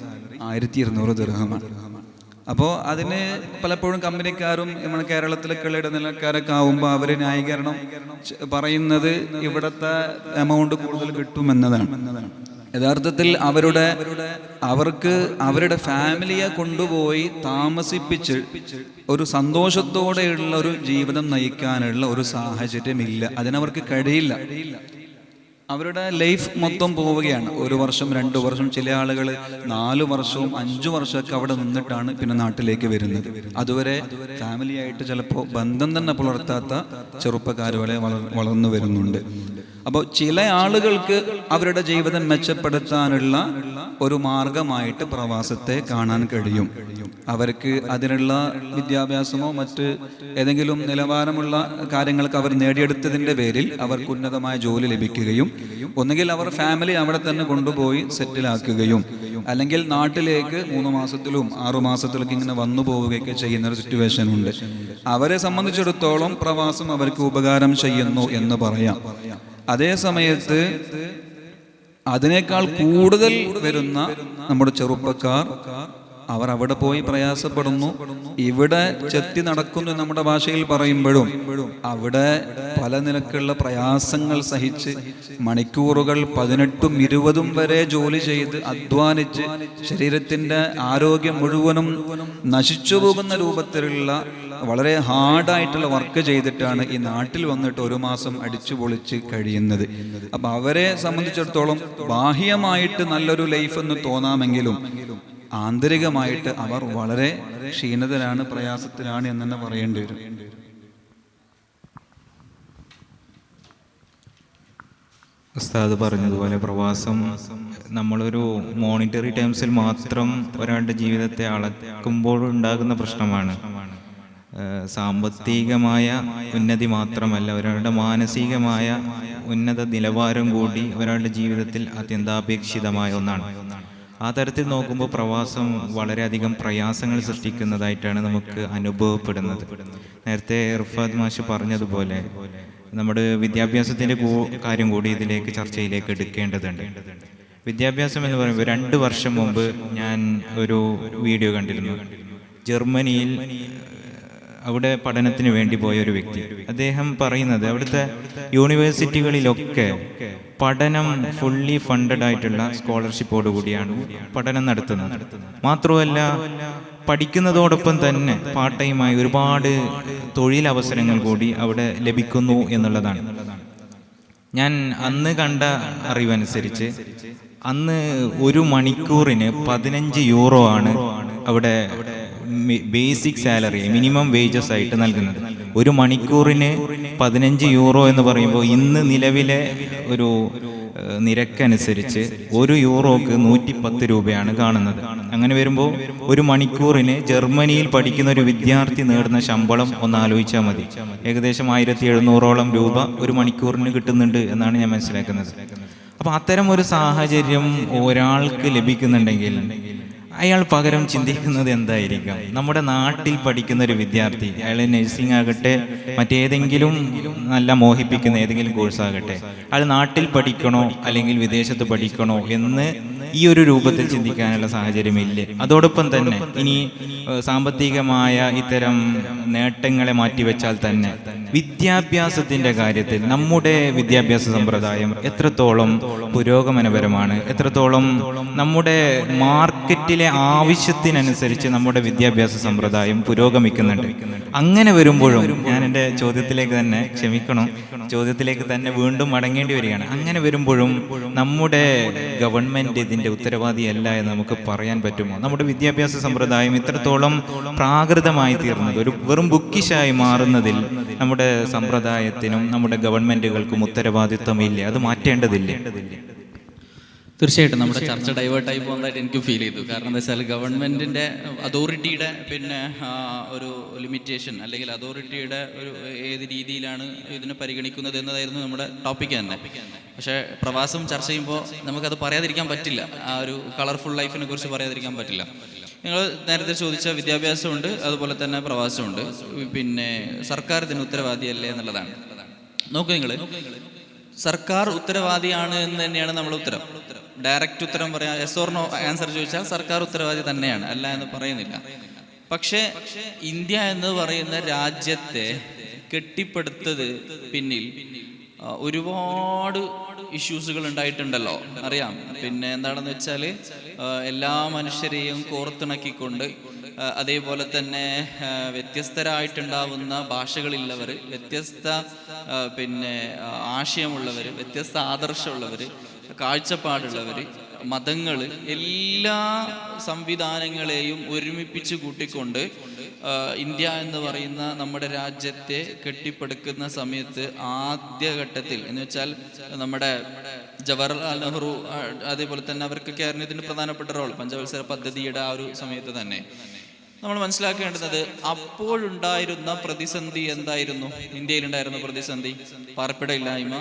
1200 ദിർഹമാണ്. അപ്പോൾ അതിന് പലപ്പോഴും കമ്പനിക്കാരും നമ്മുടെ കേരളത്തിലൊക്കെയുള്ള ഇടനിലക്കാരൊക്കെ ആവുമ്പോൾ അവർ ന്യായീകരണം പറയുന്നത് ഇവിടുത്തെ എമൗണ്ട് കൂടുതൽ കിട്ടുമെന്നതാണ്. യഥാർത്ഥത്തിൽ അവർക്ക് അവരുടെ ഫാമിലിയെ കൊണ്ടുപോയി താമസിപ്പിച്ച് ഒരു സന്തോഷത്തോടെയുള്ള ഒരു ജീവിതം നയിക്കാനുള്ള ഒരു സാഹചര്യമില്ല. അതിനവർക്ക് കഴിയില്ല. അവരുടെ ലൈഫ് മൊത്തം പോവുകയാണ്. 1 വർഷം 2 വർഷം, ചില ആളുകൾ 4 വർഷവും 5 വർഷമൊക്കെ അവിടെ നിന്നിട്ടാണ് പിന്നെ നാട്ടിലേക്ക് വരുന്നത്. അതുവരെ ഫാമിലിയായിട്ട് ചിലപ്പോൾ ബന്ധം തന്നെ പുലർത്താത്ത ചെറുപ്പക്കാർ വരെ വളർന്നു വരുന്നുണ്ട്. അപ്പോൾ ചില ആളുകൾക്ക് അവരുടെ ജീവിതം മെച്ചപ്പെടുത്താനുള്ള ഒരു മാർഗമായിട്ട് പ്രവാസത്തെ കാണാൻ കഴിയും. അവർക്ക് അതിനുള്ള വിദ്യാഭ്യാസമോ മറ്റ് ഏതെങ്കിലും നിലവാരമുള്ള കാര്യങ്ങൾക്ക് അവർ നേടിയെടുത്തതിൻ്റെ പേരിൽ അവർക്ക് ഉന്നതമായ ജോലി ലഭിക്കുകയും ഒന്നുകിൽ അവർ ഫാമിലി അവിടെ തന്നെ കൊണ്ടുപോയി സെറ്റിലാക്കുകയും അല്ലെങ്കിൽ നാട്ടിലേക്ക് 3 മാസത്തിലും 6 മാസത്തിലൊക്കെ ഇങ്ങനെ വന്നു പോവുകയൊക്കെ ചെയ്യുന്ന ഒരു സിറ്റുവേഷൻ ഉണ്ട്. അവരെ സംബന്ധിച്ചിടത്തോളം പ്രവാസം അവർക്ക് ഉപകാരം ചെയ്യുന്നു എന്ന് പറയാം. അതേ സമയത്ത് അതിനേക്കാൾ കൂടുതൽ വരുന്ന നമ്മുടെ ചെറുപ്പക്കാർ അവർ അവിടെ പോയി പ്രയാസപ്പെടുന്നു, ഇവിടെ ചെത്തി നടക്കുന്നു നമ്മുടെ ഭാഷയിൽ പറയുമ്പോഴും അവിടെ പല നിലക്കുള്ള പ്രയാസങ്ങൾ സഹിച്ച് മണിക്കൂറുകൾ 18ഉം 20ഉം വരെ ജോലി ചെയ്ത് അധ്വാനിച്ച് ശരീരത്തിൻ്റെ ആരോഗ്യം മുഴുവനും നശിച്ചു പോകുന്ന രൂപത്തിലുള്ള വളരെ ഹാർഡായിട്ടുള്ള വർക്ക് ചെയ്തിട്ടാണ് ഈ നാട്ടിൽ വന്നിട്ട് 1 മാസം അടിച്ചു പൊളിച്ച് കഴിയുന്നത്. അപ്പം അവരെ സംബന്ധിച്ചിടത്തോളം ബാഹ്യമായിട്ട് നല്ലൊരു ലൈഫ് എന്ന് തോന്നാമെങ്കിലും ആന്തരികമായിട്ട് അവർ വളരെ ക്ഷീണിതരാണ്, പ്രയാസത്തിലാണ് എന്ന് തന്നെ പറയേണ്ടി വരും. ഉസ്താദ് പറഞ്ഞതുപോലെ പ്രവാസം നമ്മളൊരു മോണിറ്ററി ടേംസിൽ മാത്രം ഒരാളുടെ ജീവിതത്തെ അളക്കുമ്പോൾ ഉണ്ടാകുന്ന പ്രശ്നമാണ്. സാമ്പത്തികമായ ഉന്നതി മാത്രമല്ല, ഒരാളുടെ മാനസികമായ ഉന്നത നിലവാരം കൂടി ഒരാളുടെ ജീവിതത്തിൽ അത്യന്താപേക്ഷിതമായ ഒന്നാണ്. ആ തരത്തിൽ നോക്കുമ്പോൾ പ്രവാസം വളരെയധികം പ്രയാസങ്ങൾ സൃഷ്ടിക്കുന്നതായിട്ടാണ് നമുക്ക് അനുഭവപ്പെടുന്നത്. നേരത്തെ ഇർഫാദ് മാഷ് പറഞ്ഞതുപോലെ നമ്മുടെ വിദ്യാഭ്യാസത്തിൻ്റെ കാര്യം കൂടി ഇതിലേക്ക് ചർച്ചയിലേക്ക് എടുക്കേണ്ടതുണ്ട്. വിദ്യാഭ്യാസം എന്ന് പറയുമ്പോൾ 2 വർഷം മുമ്പ് ഞാൻ ഒരു വീഡിയോ കണ്ടിരുന്നു. ജർമ്മനിയിൽ അവിടെ പഠനത്തിന് വേണ്ടി പോയ ഒരു വ്യക്തി, അദ്ദേഹം പറയുന്നത് അവിടുത്തെ യൂണിവേഴ്സിറ്റികളിലൊക്കെ പഠനം ഫുള്ളി ഫണ്ടഡ് ആയിട്ടുള്ള സ്കോളർഷിപ്പോട് കൂടിയാണ് പഠനം നടത്തുന്നത്. മാത്രമല്ല പഠിക്കുന്നതോടൊപ്പം തന്നെ പാർട്ട് ടൈമായി ഒരുപാട് തൊഴിലവസരങ്ങൾ കൂടി അവിടെ ലഭിക്കുന്നു എന്നുള്ളതാണ്. ഞാൻ അന്ന് കണ്ട അറിവനുസരിച്ച് അന്ന് 1 മണിക്കൂറിന് 15 യൂറോ ആണ് അവിടെ ബേസിക് സാലറി, മിനിമം വേജസ് ആയിട്ട് നൽകുന്നത്. 1 മണിക്കൂറിന് 15 യൂറോ എന്ന് പറയുമ്പോൾ ഇന്ന് നിലവിലെ ഒരു നിരക്കനുസരിച്ച് 1 യൂറോക്ക് 110 രൂപയാണ് കാണുന്നത്. അങ്ങനെ വരുമ്പോൾ 1 മണിക്കൂറിന് ജർമ്മനിയിൽ പഠിക്കുന്ന ഒരു വിദ്യാർത്ഥി നേടുന്ന ശമ്പളം ഒന്ന് ആലോചിച്ചാൽ മതി. ഏകദേശം 1700ഓളം രൂപ 1 മണിക്കൂറിന് കിട്ടുന്നുണ്ട് എന്നാണ് ഞാൻ മനസ്സിലാക്കുന്നത്. അപ്പം അത്തരം ഒരു സാഹചര്യം ഒരാൾക്ക് ലഭിക്കുന്നുണ്ടെങ്കിൽ അയാൾ പകരം ചിന്തിക്കുന്നത് എന്തായിരിക്കാം? നമ്മുടെ നാട്ടിൽ പഠിക്കുന്ന ഒരു വിദ്യാർത്ഥി, അയാൾ നഴ്സിംഗ് ആകട്ടെ മറ്റേതെങ്കിലും നല്ല മോഹിപ്പിക്കുന്ന ഏതെങ്കിലും കോഴ്സാകട്ടെ, അയാൾ നാട്ടിൽ പഠിക്കണോ അല്ലെങ്കിൽ വിദേശത്ത് പഠിക്കണോ എന്ന് ഈ ഒരു രൂപത്തിൽ ചിന്തിക്കാനുള്ള സാഹചര്യമില്ലേ? അതോടൊപ്പം തന്നെ ഇനി സാമ്പത്തികമായ ഇത്തരം നേട്ടങ്ങളെ മാറ്റിവെച്ചാൽ തന്നെ വിദ്യാഭ്യാസത്തിൻ്റെ കാര്യത്തിൽ നമ്മുടെ വിദ്യാഭ്യാസ സമ്പ്രദായം എത്രത്തോളം പുരോഗമനപരമാണ്, എത്രത്തോളം നമ്മുടെ മാർക്കറ്റിലെ ആവശ്യത്തിനനുസരിച്ച് നമ്മുടെ വിദ്യാഭ്യാസ സമ്പ്രദായം പുരോഗമിക്കുന്നുണ്ട്. അങ്ങനെ വരുമ്പോഴും ഞാൻ എൻ്റെ ചോദ്യത്തിലേക്ക് തന്നെ വീണ്ടും മടങ്ങേണ്ടി വരികയാണ്. അങ്ങനെ വരുമ്പോഴും നമ്മുടെ ഗവൺമെൻറ് ഇതിൻ്റെ ഉത്തരവാദിയല്ല എന്ന് നമുക്ക് പറയാൻ പറ്റുമോ? നമ്മുടെ വിദ്യാഭ്യാസ സമ്പ്രദായം ഇത്രത്തോളം പ്രാകൃതമായി തീർന്നത്, ഒരു വെറും ബുക്കിഷായി മാറുന്നതിൽ നമ്മുടെ സമ്പ്രദായത്തിനും നമ്മുടെ ഗവൺമെൻറ്റുകൾക്കും ഉത്തരവാദിത്വമില്ല. അത് മാറ്റേണ്ടതില്ലേ? തീർച്ചയായിട്ടും നമ്മുടെ ചർച്ച ഡൈവേർട്ടായി പോകുന്നതായിട്ട് എനിക്ക് ഫീൽ ചെയ്തു. കാരണം എന്താ വെച്ചാൽ ഗവൺമെൻറ്റിൻ്റെ അതോറിറ്റിയുടെ പിന്നെ ഒരു ലിമിറ്റേഷൻ അല്ലെങ്കിൽ അതോറിറ്റിയുടെ ഒരു ഏത് രീതിയിലാണ് ഇതിനെ പരിഗണിക്കുന്നത് എന്നതായിരുന്നു നമ്മുടെ ടോപ്പിക്ക് തന്നെ. പക്ഷേ പ്രവാസം ചർച്ച ചെയ്യുമ്പോൾ നമുക്കത് പറയാതിരിക്കാൻ പറ്റില്ല. ആ ഒരു കളർഫുൾ ലൈഫിനെ കുറിച്ച് പറയാതിരിക്കാൻ പറ്റില്ല. നിങ്ങൾ നേരത്തെ ചോദിച്ച വിദ്യാഭ്യാസമുണ്ട്, അതുപോലെ തന്നെ പ്രവാസമുണ്ട്. പിന്നെ സർക്കാർ ഇതിന് ഉത്തരവാദിയല്ലേ എന്നുള്ളതാണ്. നോക്കൂ, നിങ്ങൾ സർക്കാർ ഉത്തരവാദിയാണ് എന്ന് തന്നെയാണ് നമ്മുടെ ഉത്തരം. ഡയറക്റ്റ് ഉത്തരം പറയാം, യെസ് ഓർ നോ ആൻസർ ചോദിച്ചാൽ സർക്കാർ ഉത്തരവാദി തന്നെയാണ്, അല്ല എന്ന് പറയുന്നില്ല. പക്ഷേ ഇന്ത്യ എന്ന് പറയുന്ന രാജ്യത്തെ കെട്ടിപ്പടുത്തത് പിന്നിൽ ഒരുപാട് ഇഷ്യൂസുകൾ ഉണ്ടായിട്ടുണ്ടല്ലോ, അറിയാം. പിന്നെ എന്താണെന്ന് വെച്ചാൽ എല്ലാ മനുഷ്യരെയും കോർത്തിണക്കിക്കൊണ്ട്, അതേപോലെ തന്നെ വ്യത്യസ്തരായിട്ടുണ്ടാവുന്ന ഭാഷകളിലുള്ളവർ, വ്യത്യസ്ത പിന്നെ ആശയമുള്ളവർ, വ്യത്യസ്ത ആദർശമുള്ളവർ, കാഴ്ചപ്പാടുള്ളവർ, മതങ്ങൾ, എല്ലാ സംവിധാനങ്ങളെയും ഒരുമിപ്പിച്ച് കൂട്ടിക്കൊണ്ട് ഇന്ത്യ എന്ന് പറയുന്ന നമ്മുടെ രാജ്യത്തെ കെട്ടിപ്പടുക്കുന്ന സമയത്ത് ആദ്യഘട്ടത്തിൽ എന്ന് വെച്ചാൽ നമ്മുടെ ജവഹർലാൽ നെഹ്റു, അതേപോലെ തന്നെ അവർക്കൊക്കെ ആയിരുന്നു ഇതിന് പ്രധാനപ്പെട്ട റോൾ, പഞ്ചവത്സര പദ്ധതിയുടെ ആ ഒരു സമയത്ത് തന്നെ നമ്മൾ മനസ്സിലാക്കേണ്ടുന്നത് അപ്പോഴുണ്ടായിരുന്ന പ്രതിസന്ധി എന്തായിരുന്നു? ഇന്ത്യയിലുണ്ടായിരുന്ന പ്രതിസന്ധി പാർപ്പിടമില്ലായ്മ,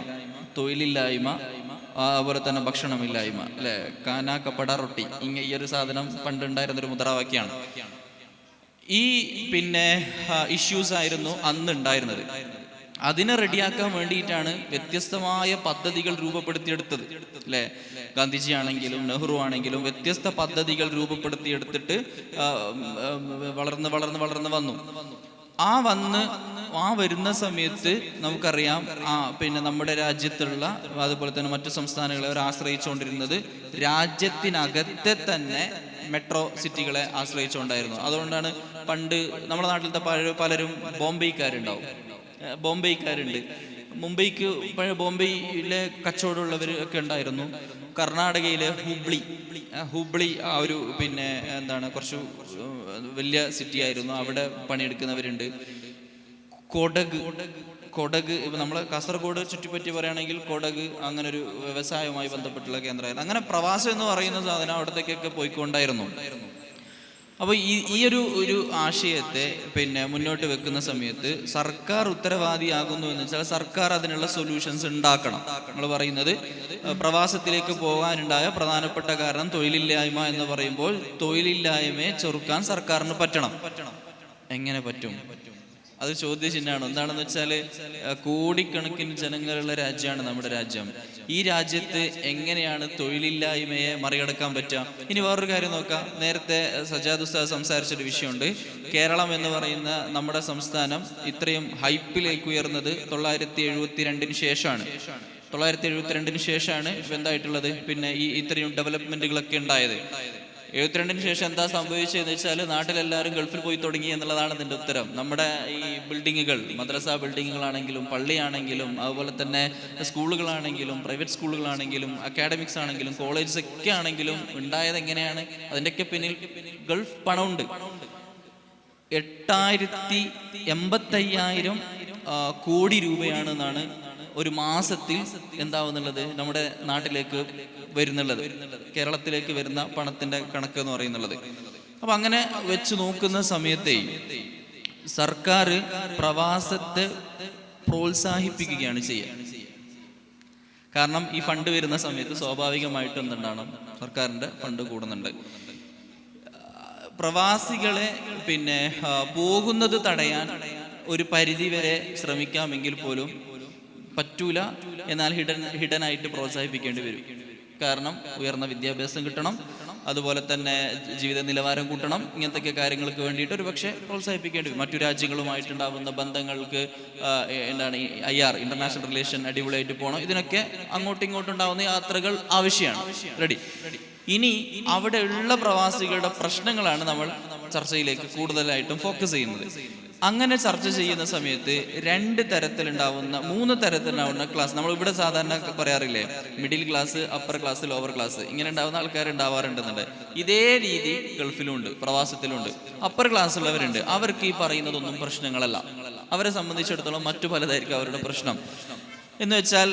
തൊഴിലില്ലായ്മ, അതുപോലെ തന്നെ ഭക്ഷണമില്ലായ്മ, അല്ലെ? കാന കപ്പട റൊട്ടി, ഈ ഒരു സാധനം പണ്ടുണ്ടായിരുന്നൊരു മുദ്രാവാക്യമാണ്. ഈ പിന്നെ ഇഷ്യൂസ് ആയിരുന്നു അന്ന് ഉണ്ടായിരുന്നത്. അതിനെ റെഡിയാക്കാൻ വേണ്ടിയിട്ടാണ് വ്യത്യസ്തമായ പദ്ധതികൾ രൂപപ്പെടുത്തിയെടുത്തത്, അല്ലേ? ഗാന്ധിജി ആണെങ്കിലും നെഹ്റു ആണെങ്കിലും വ്യത്യസ്ത പദ്ധതികൾ രൂപപ്പെടുത്തിയെടുത്തിട്ട് വളർന്ന് വന്നു. ആ വരുന്ന സമയത്ത് നമുക്കറിയാം, പിന്നെ നമ്മുടെ രാജ്യത്തുള്ള അതുപോലെ തന്നെ മറ്റു സംസ്ഥാനങ്ങളെ അവർ ആശ്രയിച്ചുകൊണ്ടിരുന്നത് രാജ്യത്തിനകത്തെ തന്നെ മെട്രോ സിറ്റികളെ ആശ്രയിച്ചുകൊണ്ടായിരുന്നു. അതുകൊണ്ടാണ് പണ്ട് നമ്മുടെ നാട്ടിലത്തെ പലരും ബോംബെക്കാരുണ്ട്. മുംബൈക്ക് പഴയ ബോംബെയിലെ കച്ചവടമുള്ളവർ ഒക്കെ ഉണ്ടായിരുന്നു. കർണാടകയിലെ ഹുബ്ലി ആ ഒരു പിന്നെ എന്താണ് കുറച്ച് വലിയ സിറ്റി ആയിരുന്നു, അവിടെ പണിയെടുക്കുന്നവരുണ്ട്. കൊടക് ഇപ്പം നമ്മൾ കാസർഗോഡ് ചുറ്റിപ്പറ്റി പറയുകയാണെങ്കിൽ കൊടക് അങ്ങനെ ഒരു വ്യവസായവുമായി ബന്ധപ്പെട്ടുള്ള കേന്ദ്രമായിരുന്നു. അങ്ങനെ പ്രവാസം എന്ന് പറയുന്ന സാധനം അവിടത്തേക്കൊക്കെ പോയിക്കൊണ്ടായിരുന്നു. അപ്പോൾ ഈ ഒരു ആശയത്തെ പിന്നെ മുന്നോട്ട് വെക്കുന്ന സമയത്ത് സർക്കാർ ഉത്തരവാദിയാകുന്നു എന്ന് വെച്ചാൽ സർക്കാർ അതിനുള്ള സൊല്യൂഷൻസ് ഉണ്ടാക്കണം. നമ്മൾ പറയുന്നത് പ്രവാസത്തിലേക്ക് പോകാനുണ്ടായ പ്രധാനപ്പെട്ട കാരണം തൊഴിലില്ലായ്മ എന്ന് പറയുമ്പോൾ തൊഴിലില്ലായ്മയെ ചെറുക്കാൻ സർക്കാരിന് പറ്റണം. എങ്ങനെ പറ്റും? അത് ചോദ്യചിഹ്നമാണ്. എന്താണെന്ന് വെച്ചാൽ കോടിക്കണക്കിന് ജനങ്ങളുള്ള രാജ്യമാണ് നമ്മുടെ രാജ്യം. ഈ രാജ്യത്ത് എങ്ങനെയാണ് തൊഴിലില്ലായ്മയെ മറികടക്കാൻ പറ്റുക? ഇനി വേറൊരു കാര്യം നോക്കാം. നേരത്തെ സജാദ് ഉസ്താദ് സംസാരിച്ചൊരു വിഷയമുണ്ട്. കേരളം എന്ന് പറയുന്ന നമ്മുടെ സംസ്ഥാനം ഇത്രയും ഹൈപ്പിലേക്ക് ഉയർന്നത് 972 ശേഷമാണ്. 972 ശേഷമാണ് എന്തായിട്ടുള്ളത്, പിന്നെ ഇത്രയും ഡെവലപ്മെന്റുകളൊക്കെ ഉണ്ടായത്. 72 ശേഷം എന്താ സംഭവിച്ചതെന്ന് വെച്ചാൽ നാട്ടിലെല്ലാവരും ഗൾഫിൽ പോയി തുടങ്ങി എന്നുള്ളതാണ് ഇതിൻ്റെ ഉത്തരം. നമ്മുടെ ഈ ബിൽഡിങ്ങുകൾ, മദ്രസ ബിൽഡിങ്ങുകളാണെങ്കിലും പള്ളിയാണെങ്കിലും അതുപോലെ തന്നെ സ്കൂളുകളാണെങ്കിലും പ്രൈവറ്റ് സ്കൂളുകളാണെങ്കിലും അക്കാഡമിക്സ് ആണെങ്കിലും കോളേജസ് ഒക്കെ ആണെങ്കിലും ഉണ്ടായത് എങ്ങനെയാണ്? അതിൻ്റെയൊക്കെ പിന്നിൽ ഗൾഫ് പണമുണ്ട്. 8,85,000 കോടി രൂപയാണ് എന്നാണ് ഒരു മാസത്തിൽ എന്താവുന്നുള്ളത് നമ്മുടെ നാട്ടിലേക്ക് വരുന്നുള്ളത്, കേരളത്തിലേക്ക് വരുന്ന പണത്തിന്റെ കണക്ക് എന്ന് പറയുന്നുള്ളത്. അപ്പൊ അങ്ങനെ വെച്ച് നോക്കുന്ന സമയത്തെ സർക്കാർ പ്രവാസത്തെ പ്രോത്സാഹിപ്പിക്കുകയാണ് ചെയ്യുക. കാരണം ഈ ഫണ്ട് വരുന്ന സമയത്ത് സ്വാഭാവികമായിട്ടും എന്തുണ്ടാണ്, സർക്കാരിന്റെ ഫണ്ട് കൂടുന്നുണ്ട്. പ്രവാസികളെ പിന്നെ പോകുന്നത് തടയാൻ ഒരു പരിധി വരെ ശ്രമിക്കാമെങ്കിൽ പോലും പറ്റൂല. എന്നാൽ ഹിഡനായിട്ട് പ്രോത്സാഹിപ്പിക്കേണ്ടി വരും. കാരണം ഉയർന്ന വിദ്യാഭ്യാസം കിട്ടണം, അതുപോലെ തന്നെ ജീവിത നിലവാരം കൂട്ടണം, ഇങ്ങനത്തെ കാര്യങ്ങൾക്ക് വേണ്ടിയിട്ട് ഒരു പക്ഷേ പ്രോത്സാഹിപ്പിക്കേണ്ടി വരും. മറ്റു രാജ്യങ്ങളുമായിട്ടുണ്ടാകുന്ന ബന്ധങ്ങൾക്ക് എന്താണ് IR ഇന്റർനാഷണൽ റിലേഷൻ അടിപൊളിയായിട്ട് പോകണം. ഇതിനൊക്കെ അങ്ങോട്ടും ഇങ്ങോട്ടും ഉണ്ടാകുന്ന യാത്രകൾ ആവശ്യമാണ്. റെഡി. ഇനി അവിടെ ഉള്ള പ്രവാസികളുടെ പ്രശ്നങ്ങളാണ് നമ്മൾ ചർച്ചയിലേക്ക് കൂടുതലായിട്ടും ഫോക്കസ് ചെയ്യുന്നത്. അങ്ങനെ ചർച്ച ചെയ്യുന്ന സമയത്ത് 2 തരത്തിലുണ്ടാവുന്ന 3 തരത്തിലുണ്ടാവുന്ന ക്ലാസ്, നമ്മൾ ഇവിടെ സാധാരണ പറയാറില്ലേ, middle class, upper class, lower class, ഇങ്ങനെ ഉണ്ടാവുന്ന ആൾക്കാർ ഉണ്ടാവാറുണ്ടെന്നുണ്ട്. ഇതേ രീതി ഗൾഫിലുണ്ട്, പ്രവാസത്തിലുണ്ട്. അപ്പർ ക്ലാസ് ഉള്ളവരുണ്ട്, അവർക്ക് ഈ പറയുന്നതൊന്നും പ്രശ്നങ്ങളല്ല. അവരെ സംബന്ധിച്ചിടത്തോളം മറ്റു പലതായിരിക്കും അവരുടെ പ്രശ്നം. എന്ന് വെച്ചാൽ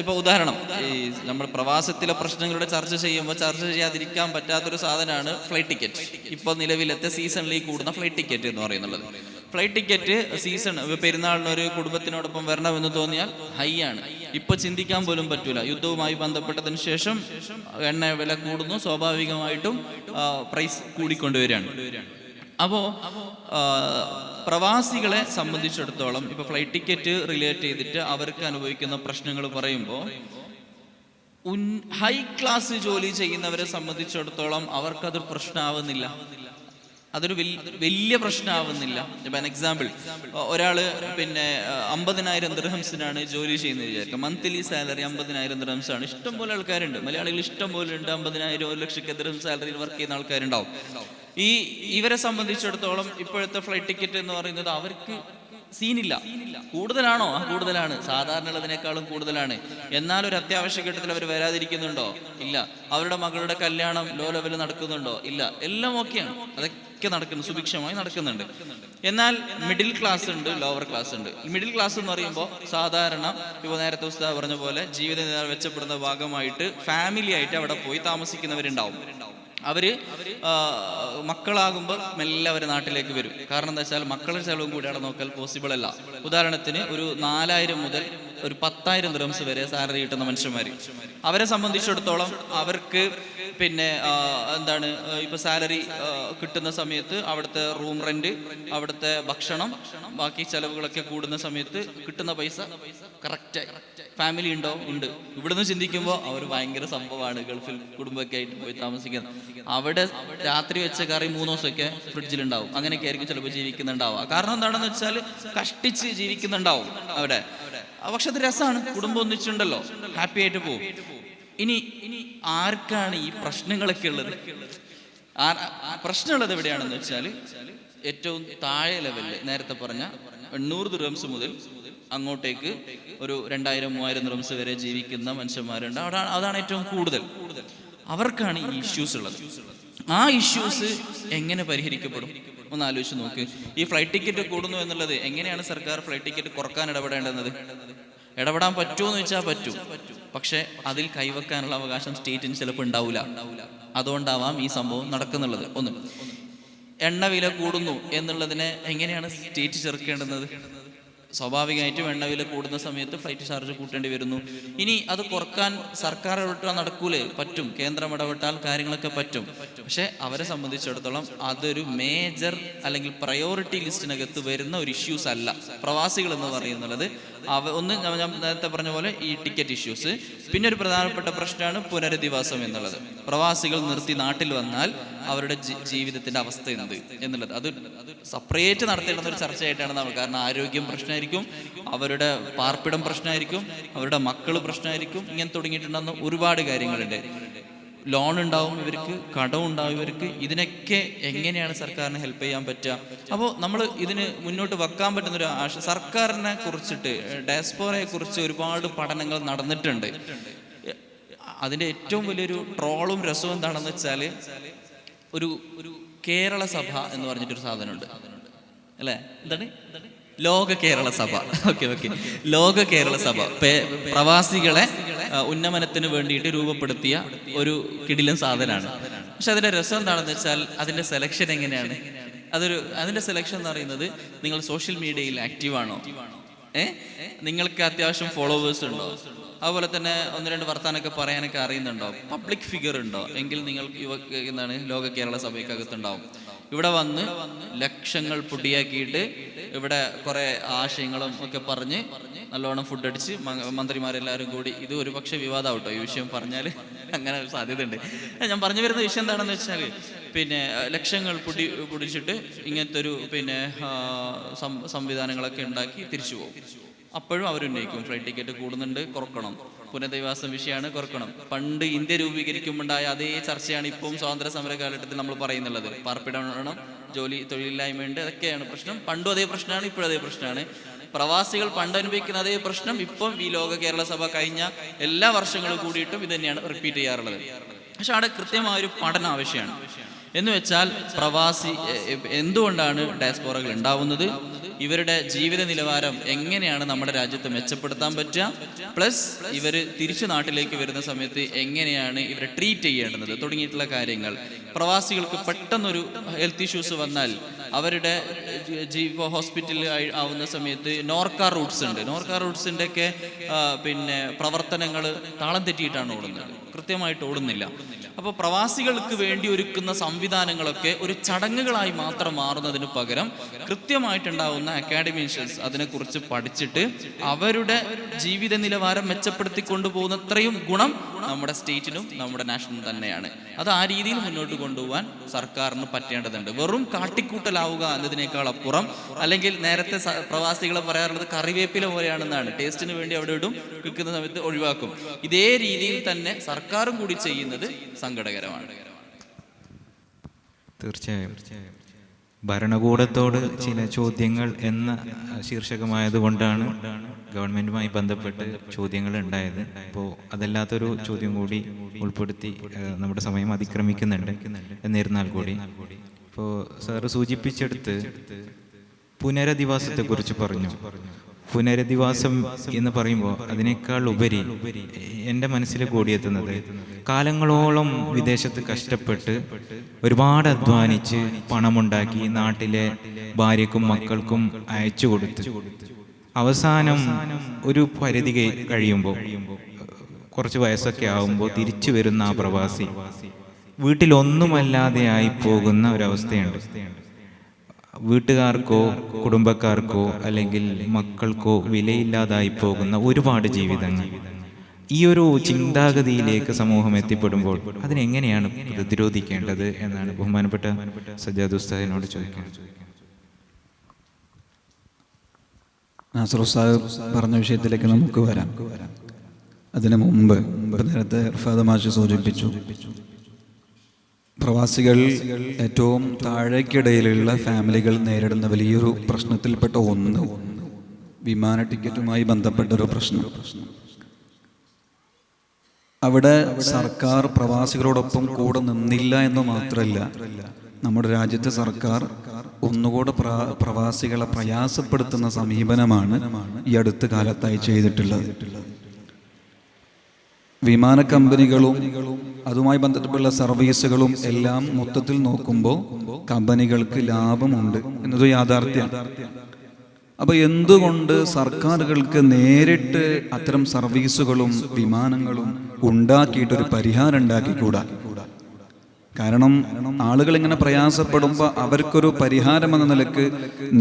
ഇപ്പോൾ ഉദാഹരണം, ഈ നമ്മൾ പ്രവാസത്തിലെ പ്രശ്നങ്ങളുടെ ചർച്ച ചെയ്യുമ്പോൾ ചർച്ച ചെയ്യാതിരിക്കാൻ പറ്റാത്തൊരു സാധനമാണ് ഫ്ലൈറ്റ് ടിക്കറ്റ്. ഇപ്പോൾ നിലവിലത്തെ സീസണിൽ കൂടുന്ന ഫ്ലൈറ്റ് ടിക്കറ്റ് എന്ന് പറയുന്നത്. ഫ്ലൈറ്റ് ടിക്കറ്റ് സീസൺ പെരുന്നാളിന് ഒരു കുടുംബത്തിനോടൊപ്പം വരണമെന്ന് തോന്നിയാൽ ഹൈ ആണ്. ഇപ്പൊ ചിന്തിക്കാൻ പോലും പറ്റൂല. യുദ്ധവുമായി ബന്ധപ്പെട്ടതിന് ശേഷം എണ്ണ വില കൂടുന്നു, സ്വാഭാവികമായിട്ടും പ്രൈസ് കൂടിക്കൊണ്ടുവരികയാണ്. അപ്പോൾ പ്രവാസികളെ സംബന്ധിച്ചിടത്തോളം ഇപ്പോൾ ഫ്ലൈറ്റ് ടിക്കറ്റ് റിലേറ്റ് ചെയ്തിട്ട് അവർക്ക് അനുഭവിക്കുന്ന പ്രശ്നങ്ങൾ പറയുമ്പോൾ ഹൈ ക്ലാസ് ജോലി ചെയ്യുന്നവരെ സംബന്ധിച്ചിടത്തോളം അവർക്കത് പ്രശ്നമാവുന്നില്ല, അതൊരു വലിയ പ്രശ്നമാവുന്നില്ല. ഇപ്പം an എക്സാമ്പിൾ, ഒരാള് 50,000 ദിർഹംസിനാണ് ജോലി ചെയ്യുന്നത് വിചാരിക്കുക. Monthly salary 50,000 ദിർഹംസാണ്. ഇഷ്ടം പോലെ ആൾക്കാരുണ്ട്, മലയാളികൾ ഇഷ്ടം പോലെ ഉണ്ട്. 50,000 1 ലക്ഷമൊക്കെ ദിർഹം സാലറിയിൽ വർക്ക് ചെയ്യുന്ന ആൾക്കാരുണ്ടാവും. ഇവരെ സംബന്ധിച്ചിടത്തോളം ഇപ്പോഴത്തെ ഫ്ലൈറ്റ് ടിക്കറ്റ് എന്ന് പറയുന്നത് അവർക്ക് സീനില്ല. കൂടുതലാണോ? കൂടുതലാണ്, സാധാരണ ഉള്ളതിനേക്കാളും കൂടുതലാണ്. എന്നാൽ ഒരു അത്യാവശ്യ ഘട്ടത്തിൽ അവർ വരാതിരിക്കുന്നുണ്ടോ? ഇല്ല. അവരുടെ മകളുടെ കല്യാണം ലോ ലെവലിൽ നടക്കുന്നുണ്ടോ? ഇല്ല. എല്ലാം ഓക്കെയാണ്, അതൊക്കെ നടക്കുന്നു, സുഭിക്ഷമായി നടക്കുന്നുണ്ട്. എന്നാൽ മിഡിൽ ക്ലാസ് ഉണ്ട്, ലോവർ ക്ലാസ് ഉണ്ട്. മിഡിൽ ക്ലാസ് എന്ന് പറയുമ്പോൾ സാധാരണ ഇപ്പോൾ നേരത്തെ ഉസ്താദ് പറഞ്ഞ പോലെ ജീവിത നിലവാരം മെച്ചപ്പെടുന്ന ഭാഗമായിട്ട് ഫാമിലി ആയിട്ട് അവിടെ പോയി താമസിക്കുന്നവരുണ്ടാവും. അവര് മക്കളാകുമ്പോൾ മെല്ലെ അവർ നാട്ടിലേക്ക് വരും. കാരണം എന്താ വെച്ചാൽ മക്കളുടെ ചെലവും കൂടി അവിടെ നോക്കാൻ പോസിബിൾ അല്ല. ഉദാഹരണത്തിന് ഒരു 4,000 മുതൽ ഒരു 10,000 ദിർഹംസ് വരെ സാലറി കിട്ടുന്ന മനുഷ്യന്മാർ, അവരെ സംബന്ധിച്ചിടത്തോളം അവർക്ക് എന്താണ് ഇപ്പൊ സാലറി കിട്ടുന്ന സമയത്ത് അവിടുത്തെ റൂം റെന്റ്, അവിടുത്തെ ഭക്ഷണം, ബാക്കി ചെലവുകളൊക്കെ കൂടുന്ന സമയത്ത് കിട്ടുന്ന പൈസ കറക്റ്റ്. ഫാമിലി ഉണ്ടോ? ഉണ്ട്. ഇവിടുന്ന് ചിന്തിക്കുമ്പോൾ അവർ ഭയങ്കര സംഭവമാണ്, ഗൾഫിൽ കുടുംബമൊക്കെ ആയിട്ട് പോയി താമസിക്കുന്നത്. അവിടെ രാത്രി വെച്ച കറി 3 ദിവസമൊക്കെ ഫ്രിഡ്ജിലുണ്ടാവും. അങ്ങനെയൊക്കെ ആയിരിക്കും ചിലപ്പോൾ ജീവിക്കുന്നുണ്ടാവുക. കാരണം എന്താണെന്ന് വെച്ചാൽ കഷ്ടിച്ച് ജീവിക്കുന്നുണ്ടാവും അവിടെ. പക്ഷെ അത് രസമാണ്, കുടുംബം ഒന്നിച്ചുണ്ടല്ലോ, ഹാപ്പി ആയിട്ട് പോകും. ഇനി ആർക്കാണ് ഈ പ്രശ്നങ്ങളൊക്കെ ഉള്ളത്? പ്രശ്നമുള്ളത് എവിടെയാണെന്ന് വെച്ചാൽ ഏറ്റവും താഴെ ലെവലിൽ നേരത്തെ പറഞ്ഞ 800 ദിർഹംസ് മുതൽ അങ്ങോട്ടേക്ക് ഒരു 2,000-3,000 ദിർഹംസ് വരെ ജീവിക്കുന്ന മനുഷ്യന്മാരുണ്ട്. അതാണ് ഏറ്റവും കൂടുതൽ. അവർക്കാണ് ഈ ഇഷ്യൂസ് ഉള്ളത്. ആ ഇഷ്യൂസ് എങ്ങനെ പരിഹരിക്കപ്പെടും? ഒന്ന് ആലോചിച്ച് നോക്ക്. ഈ ഫ്ലൈറ്റ് ടിക്കറ്റ് കൂടുന്നു എന്നുള്ളത് എങ്ങനെയാണ് സർക്കാർ ഫ്ലൈറ്റ് ടിക്കറ്റ് കുറക്കാൻ ഇടപെടേണ്ടത്? ഇടപെടാൻ പറ്റുമോ എന്ന് വെച്ചാൽ പറ്റും. പക്ഷെ അതിൽ കൈവെക്കാനുള്ള അവകാശം സ്റ്റേറ്റിന് ചിലപ്പോൾ ഉണ്ടാവില്ല. അതുകൊണ്ടാവാം ഈ സംഭവം നടക്കുന്നുള്ളത്. ഒന്ന്, എണ്ണ വില കൂടുന്നു എന്നുള്ളതിനെ എങ്ങനെയാണ് സ്റ്റേറ്റ് ചെറുക്കേണ്ടുന്നത്? സ്വാഭാവികമായിട്ടും എണ്ണ വില കൂടുന്ന സമയത്ത് ഫ്ലൈറ്റ് ചാർജ് കൂട്ടേണ്ടി വരുന്നു. ഇനി അത് കുറക്കാൻ സർക്കാർ ഇടപെട്ടാൽ നടക്കൂലേ? പറ്റും. കേന്ദ്രം ഇടപെട്ടാൽ കാര്യങ്ങളൊക്കെ പറ്റും. പക്ഷെ അവരെ സംബന്ധിച്ചിടത്തോളം അതൊരു മേജർ അല്ലെങ്കിൽ പ്രയോറിറ്റി ലിസ്റ്റിനകത്ത് വരുന്ന ഒരു ഇഷ്യൂസ് അല്ല. പ്രവാസികൾ എന്ന് പറയുന്നത് ഒന്ന് ഞാൻ നേരത്തെ പറഞ്ഞ പോലെ ഈ ടിക്കറ്റ് ഇഷ്യൂസ്. പിന്നെ ഒരു പ്രധാനപ്പെട്ട പ്രശ്നമാണ് പുനരധിവാസം എന്നുള്ളത്. പ്രവാസികൾ നിർത്തി നാട്ടിൽ വന്നാൽ അവരുടെ ജീവിതത്തിന്റെ അവസ്ഥ എന്ത് എന്നുള്ളത് അത് സെപ്പറേറ്റ് നടത്തേണ്ടുന്ന ഒരു ചർച്ചയായിട്ടാണ് നമ്മൾ. കാരണം ആരോഗ്യം പ്രശ്നമായിരിക്കും, അവരുടെ പാർപ്പിടം പ്രശ്നമായിരിക്കും, അവരുടെ മക്കൾ പ്രശ്നമായിരിക്കും. ഇങ്ങനെ തുടങ്ങിയിട്ടുണ്ടെന്ന് ഒരുപാട് കാര്യങ്ങളുണ്ട്. ലോൺ ഉണ്ടാവും ഇവർക്ക്, കടം ഉണ്ടാവും ഇവർക്ക്. ഇതിനൊക്കെ എങ്ങനെയാണ് സർക്കാരിന് ഹെൽപ്പ് ചെയ്യാൻ പറ്റുക? അപ്പോൾ നമ്മൾ ഇതിന് മുന്നോട്ട് വെക്കാൻ പറ്റുന്നൊരു സർക്കാരിനെ കുറിച്ചിട്ട്, ഡയസ്പോറയെ കുറിച്ച് ഒരുപാട് പഠനങ്ങൾ നടന്നിട്ടുണ്ട്. അതിൻ്റെ ഏറ്റവും വലിയൊരു ട്രോളും രസവും എന്താണെന്ന് വെച്ചാൽ ഒരു കേരള സഭ എന്ന് പറഞ്ഞിട്ടൊരു സാധനമുണ്ട് അല്ലേ? എന്താണ്? ലോക കേരള സഭ. ഓക്കെ. ലോക കേരള സഭ പ്രവാസികളെ ഉന്നമനത്തിന് വേണ്ടിയിട്ട് രൂപപ്പെടുത്തിയ ഒരു കിടിലൻ സാധനമാണ്. പക്ഷെ അതിന്റെ രസം എന്താണെന്ന് വെച്ചാൽ അതിന്റെ സെലക്ഷൻ എങ്ങനെയാണ്? അതിന്റെ സെലക്ഷൻ എന്ന് പറയുന്നത്, നിങ്ങൾ സോഷ്യൽ മീഡിയയിൽ ആക്റ്റീവ് ആണോ? നിങ്ങൾക്ക് അത്യാവശ്യം ഫോളോവേഴ്സ് ഉണ്ടോ? അതുപോലെ തന്നെ 1-2 വർത്താനൊക്കെ പറയാനൊക്കെ അറിയുന്നുണ്ടോ? പബ്ലിക് ഫിഗർ ഉണ്ടോ? എങ്കിൽ നിങ്ങൾ ലോക കേരള സഭയ്ക്കകത്തുണ്ടാവും. ഇവിടെ വന്ന് ലക്ഷങ്ങൾ പൊടിയാക്കിയിട്ട് ഇവിടെ കുറെ ആശയങ്ങളും ഒക്കെ പറഞ്ഞ് നല്ലോണം ഫുഡ് അടിച്ച് മന്ത്രിമാരെല്ലാവരും കൂടി, ഇത് ഒരു പക്ഷേ വിവാദമാവട്ടോ ഈ വിഷയം പറഞ്ഞാൽ, അങ്ങനെ ഒരു സാധ്യതയുണ്ട്. ഞാൻ പറഞ്ഞു വരുന്ന വിഷയം എന്താണെന്ന് വെച്ചാൽ ലക്ഷങ്ങൾ പൊടിച്ചിട്ട് ഇങ്ങനത്തെ ഒരു സംവിധാനങ്ങളൊക്കെ ഉണ്ടാക്കി തിരിച്ചു പോകും. അപ്പോഴും അവരുന്നയിക്കും ഫ്ലൈറ്റ് ടിക്കറ്റ് കൂടുന്നുണ്ട്, കുറക്കണം. പുനരധിവാസം വിഷയമാണ്, കുറക്കണം. പണ്ട് ഇന്ത്യ രൂപീകരിക്കുമ്പോണ്ടായ അതേ ചർച്ചയാണ് ഇപ്പം സ്വാതന്ത്ര്യ സമര കാലഘട്ടത്തിൽ നമ്മൾ പറയുന്നുള്ളത്. പാർപ്പിടം വേണം, തൊഴിലില്ലായ്മയുണ്ട്, അതൊക്കെയാണ് പ്രശ്നം. പണ്ടും അതേ പ്രശ്നമാണ്, ഇപ്പോഴും അതേ പ്രശ്നമാണ്. പ്രവാസികൾ പണ്ട് അനുഭവിക്കുന്ന അതേ പ്രശ്നം ഇപ്പം ഈ ലോക കേരള സഭ കഴിഞ്ഞ എല്ലാ വർഷങ്ങളും കൂടിയിട്ടും ഇത് തന്നെയാണ് റിപ്പീറ്റ് ചെയ്യാറുള്ളത്. പക്ഷെ അവിടെ കൃത്യമായൊരു പഠനം ആവശ്യമാണ്. എന്ന് വെച്ചാൽ എന്തുകൊണ്ടാണ് ഡയസ്പോറകൾ ഉണ്ടാവുന്നത്, ഇവരുടെ ജീവിത നിലവാരം എങ്ങനെയാണ് നമ്മുടെ രാജ്യത്ത് മെച്ചപ്പെടുത്താൻ പറ്റുക, പ്ലസ് ഇവർ തിരിച്ചു നാട്ടിലേക്ക് വരുന്ന സമയത്ത് എങ്ങനെയാണ് ഇവരെ ട്രീറ്റ് ചെയ്യേണ്ടത് തുടങ്ങിയിട്ടുള്ള കാര്യങ്ങൾ. പ്രവാസികൾക്ക് പെട്ടെന്നൊരു ഹെൽത്ത് ഇഷ്യൂസ് വന്നാൽ അവരുടെ ഹോസ്പിറ്റലിൽ ആവുന്ന സമയത്ത് നോർക്ക റൂട്ട്സ് ഉണ്ട്. നോർക്ക റൂട്ട്സിൻ്റെ ഒക്കെ പിന്നെ പ്രവർത്തനങ്ങൾ താളം തെറ്റിയിട്ടാണ് ഓടുന്നത്, കൃത്യമായിട്ട് ഓടുന്നില്ല. അപ്പോൾ പ്രവാസികൾക്ക് വേണ്ടി ഒരുക്കുന്ന സംവിധാനങ്ങളൊക്കെ ഒരു ചടങ്ങുകളായി മാത്രം മാറുന്നതിന് പകരം കൃത്യമായിട്ടുണ്ടാവുന്ന അക്കാഡമിഷ്യൻസ് അതിനെക്കുറിച്ച് പഠിച്ചിട്ട് അവരുടെ ജീവിത നിലവാരം മെച്ചപ്പെടുത്തിക്കൊണ്ടു പോകുന്നത്രയും ഗുണം നമ്മുടെ സ്റ്റേറ്റിനും നമ്മുടെ നാഷണലിനും തന്നെയാണ്. അത് ആ രീതിയിൽ മുന്നോട്ട് കൊണ്ടുപോകാൻ സർക്കാരിന് പറ്റേണ്ടതുണ്ട്. വെറും കാട്ടിക്കൂട്ടലാവുക എന്നതിനേക്കാൾ അപ്പുറം, അല്ലെങ്കിൽ നേരത്തെ പ്രവാസികളെ പറയാറുള്ളത് കറിവേപ്പില പോലെയാണെന്നാണ്, ടേസ്റ്റിന് വേണ്ടി അവിടെ ഇടും, വിൽക്കുന്ന സമയത്ത് ഒഴിവാക്കും. ഇതേ രീതിയിൽ തന്നെ സർക്കാരും കൂടി ചെയ്യുന്നത് സങ്കടകരമാണ്. തീർച്ചയായും ഭരണകൂടത്തോട് ചില ചോദ്യങ്ങൾ എന്ന ശീർഷകമായതുകൊണ്ടാണ് ഗവൺമെൻറ്റുമായി ബന്ധപ്പെട്ട് ചോദ്യങ്ങൾ ഉണ്ടായത്. അപ്പോൾ അതല്ലാത്തൊരു ചോദ്യം കൂടി ഉൾപ്പെടുത്തി നമ്മുടെ സമയം അതിക്രമിക്കുന്നുണ്ട്. എന്നിരുന്നാൽ കൂടി ഇപ്പോൾ സാറ് സൂചിപ്പിച്ചെടുത്ത് പുനരധിവാസത്തെക്കുറിച്ച് പറഞ്ഞു. പുനരധിവാസം എന്ന് പറയുമ്പോൾ അതിനേക്കാൾ ഉപരി എൻ്റെ മനസ്സിൽ കൂടിയെത്തുന്നത് കാലങ്ങളോളം വിദേശത്ത് കഷ്ടപ്പെട്ട് ഒരുപാട് അധ്വാനിച്ച് പണമുണ്ടാക്കി നാട്ടിലെ ഭാര്യക്കും മക്കൾക്കും അയച്ചു കൊടുത്ത് അവസാനം ഒരു പരിധി കഴിയുമ്പോൾ കുറച്ച് വയസ്സൊക്കെ ആകുമ്പോൾ തിരിച്ചു വരുന്ന ആ പ്രവാസി വീട്ടിലൊന്നുമല്ലാതെ ആയി പോകുന്ന ഒരവസ്ഥയുണ്ട്. വീട്ടുകാർക്കോ കുടുംബക്കാർക്കോ അല്ലെങ്കിൽ മക്കൾക്കോ വിലയില്ലാതായി പോകുന്ന ഒരുപാട് ജീവിതങ്ങൾ. ഈ ഒരു ചിന്താഗതിയിലേക്ക് സമൂഹം എത്തിപ്പെടുമ്പോൾ അതിനെങ്ങനെയാണ് പ്രതിരോധിക്കേണ്ടത് എന്നാണ് ബഹുമാനപ്പെട്ട സജ്ജാദ് ഉസ്താദിനോട് ചോദിക്കുന്നത്. നാസർ ഉസ്താദ് പറഞ്ഞ വിഷയത്തിലേക്ക് നമുക്ക് വരാം. അതിനു മുമ്പ് നേരത്തെ ഇർഫാദ് മാഷ് സൂചിപ്പിച്ചു, പ്രവാസികൾ ഏറ്റവും താഴേക്കിടയിലുള്ള ഫാമിലികൾ നേരിടുന്ന വലിയൊരു പ്രശ്നത്തിൽപ്പെട്ട ഒന്ന് വിമാന ടിക്കറ്റുമായി ബന്ധപ്പെട്ടൊരു പ്രശ്നം. അവിടെ സർക്കാർ പ്രവാസികളോടൊപ്പം കൂടെ നിന്നില്ല എന്ന് മാത്രമല്ല, നമ്മുടെ രാജ്യത്തെ സർക്കാർ ഒന്നുകൂടെ പ്രവാസികളെ പ്രയാസപ്പെടുത്തുന്ന സമീപനമാണ് ഈ അടുത്ത കാലത്തായി ചെയ്തിട്ടുള്ളത്. വിമാന കമ്പനികളും അതുമായി ബന്ധപ്പെട്ടുള്ള സർവീസുകളും എല്ലാം മൊത്തത്തിൽ നോക്കുമ്പോൾ കമ്പനികൾക്ക് ലാഭമുണ്ട് എന്നത് യാഥാർത്ഥ്യമാണ്. അപ്പോൾ എന്തുകൊണ്ട് സർക്കാരുകൾക്ക് നേരിട്ട് അത്തരം സർവീസുകളും വിമാനങ്ങളും ഉണ്ടാക്കിയിട്ടൊരു പരിഹാരം ഉണ്ടാക്കിക്കൂടാ? കാരണം ആളുകൾ ഇങ്ങനെ പ്രയാസപ്പെടുമ്പോൾ അവർക്കൊരു പരിഹാരം എന്ന നിലക്ക്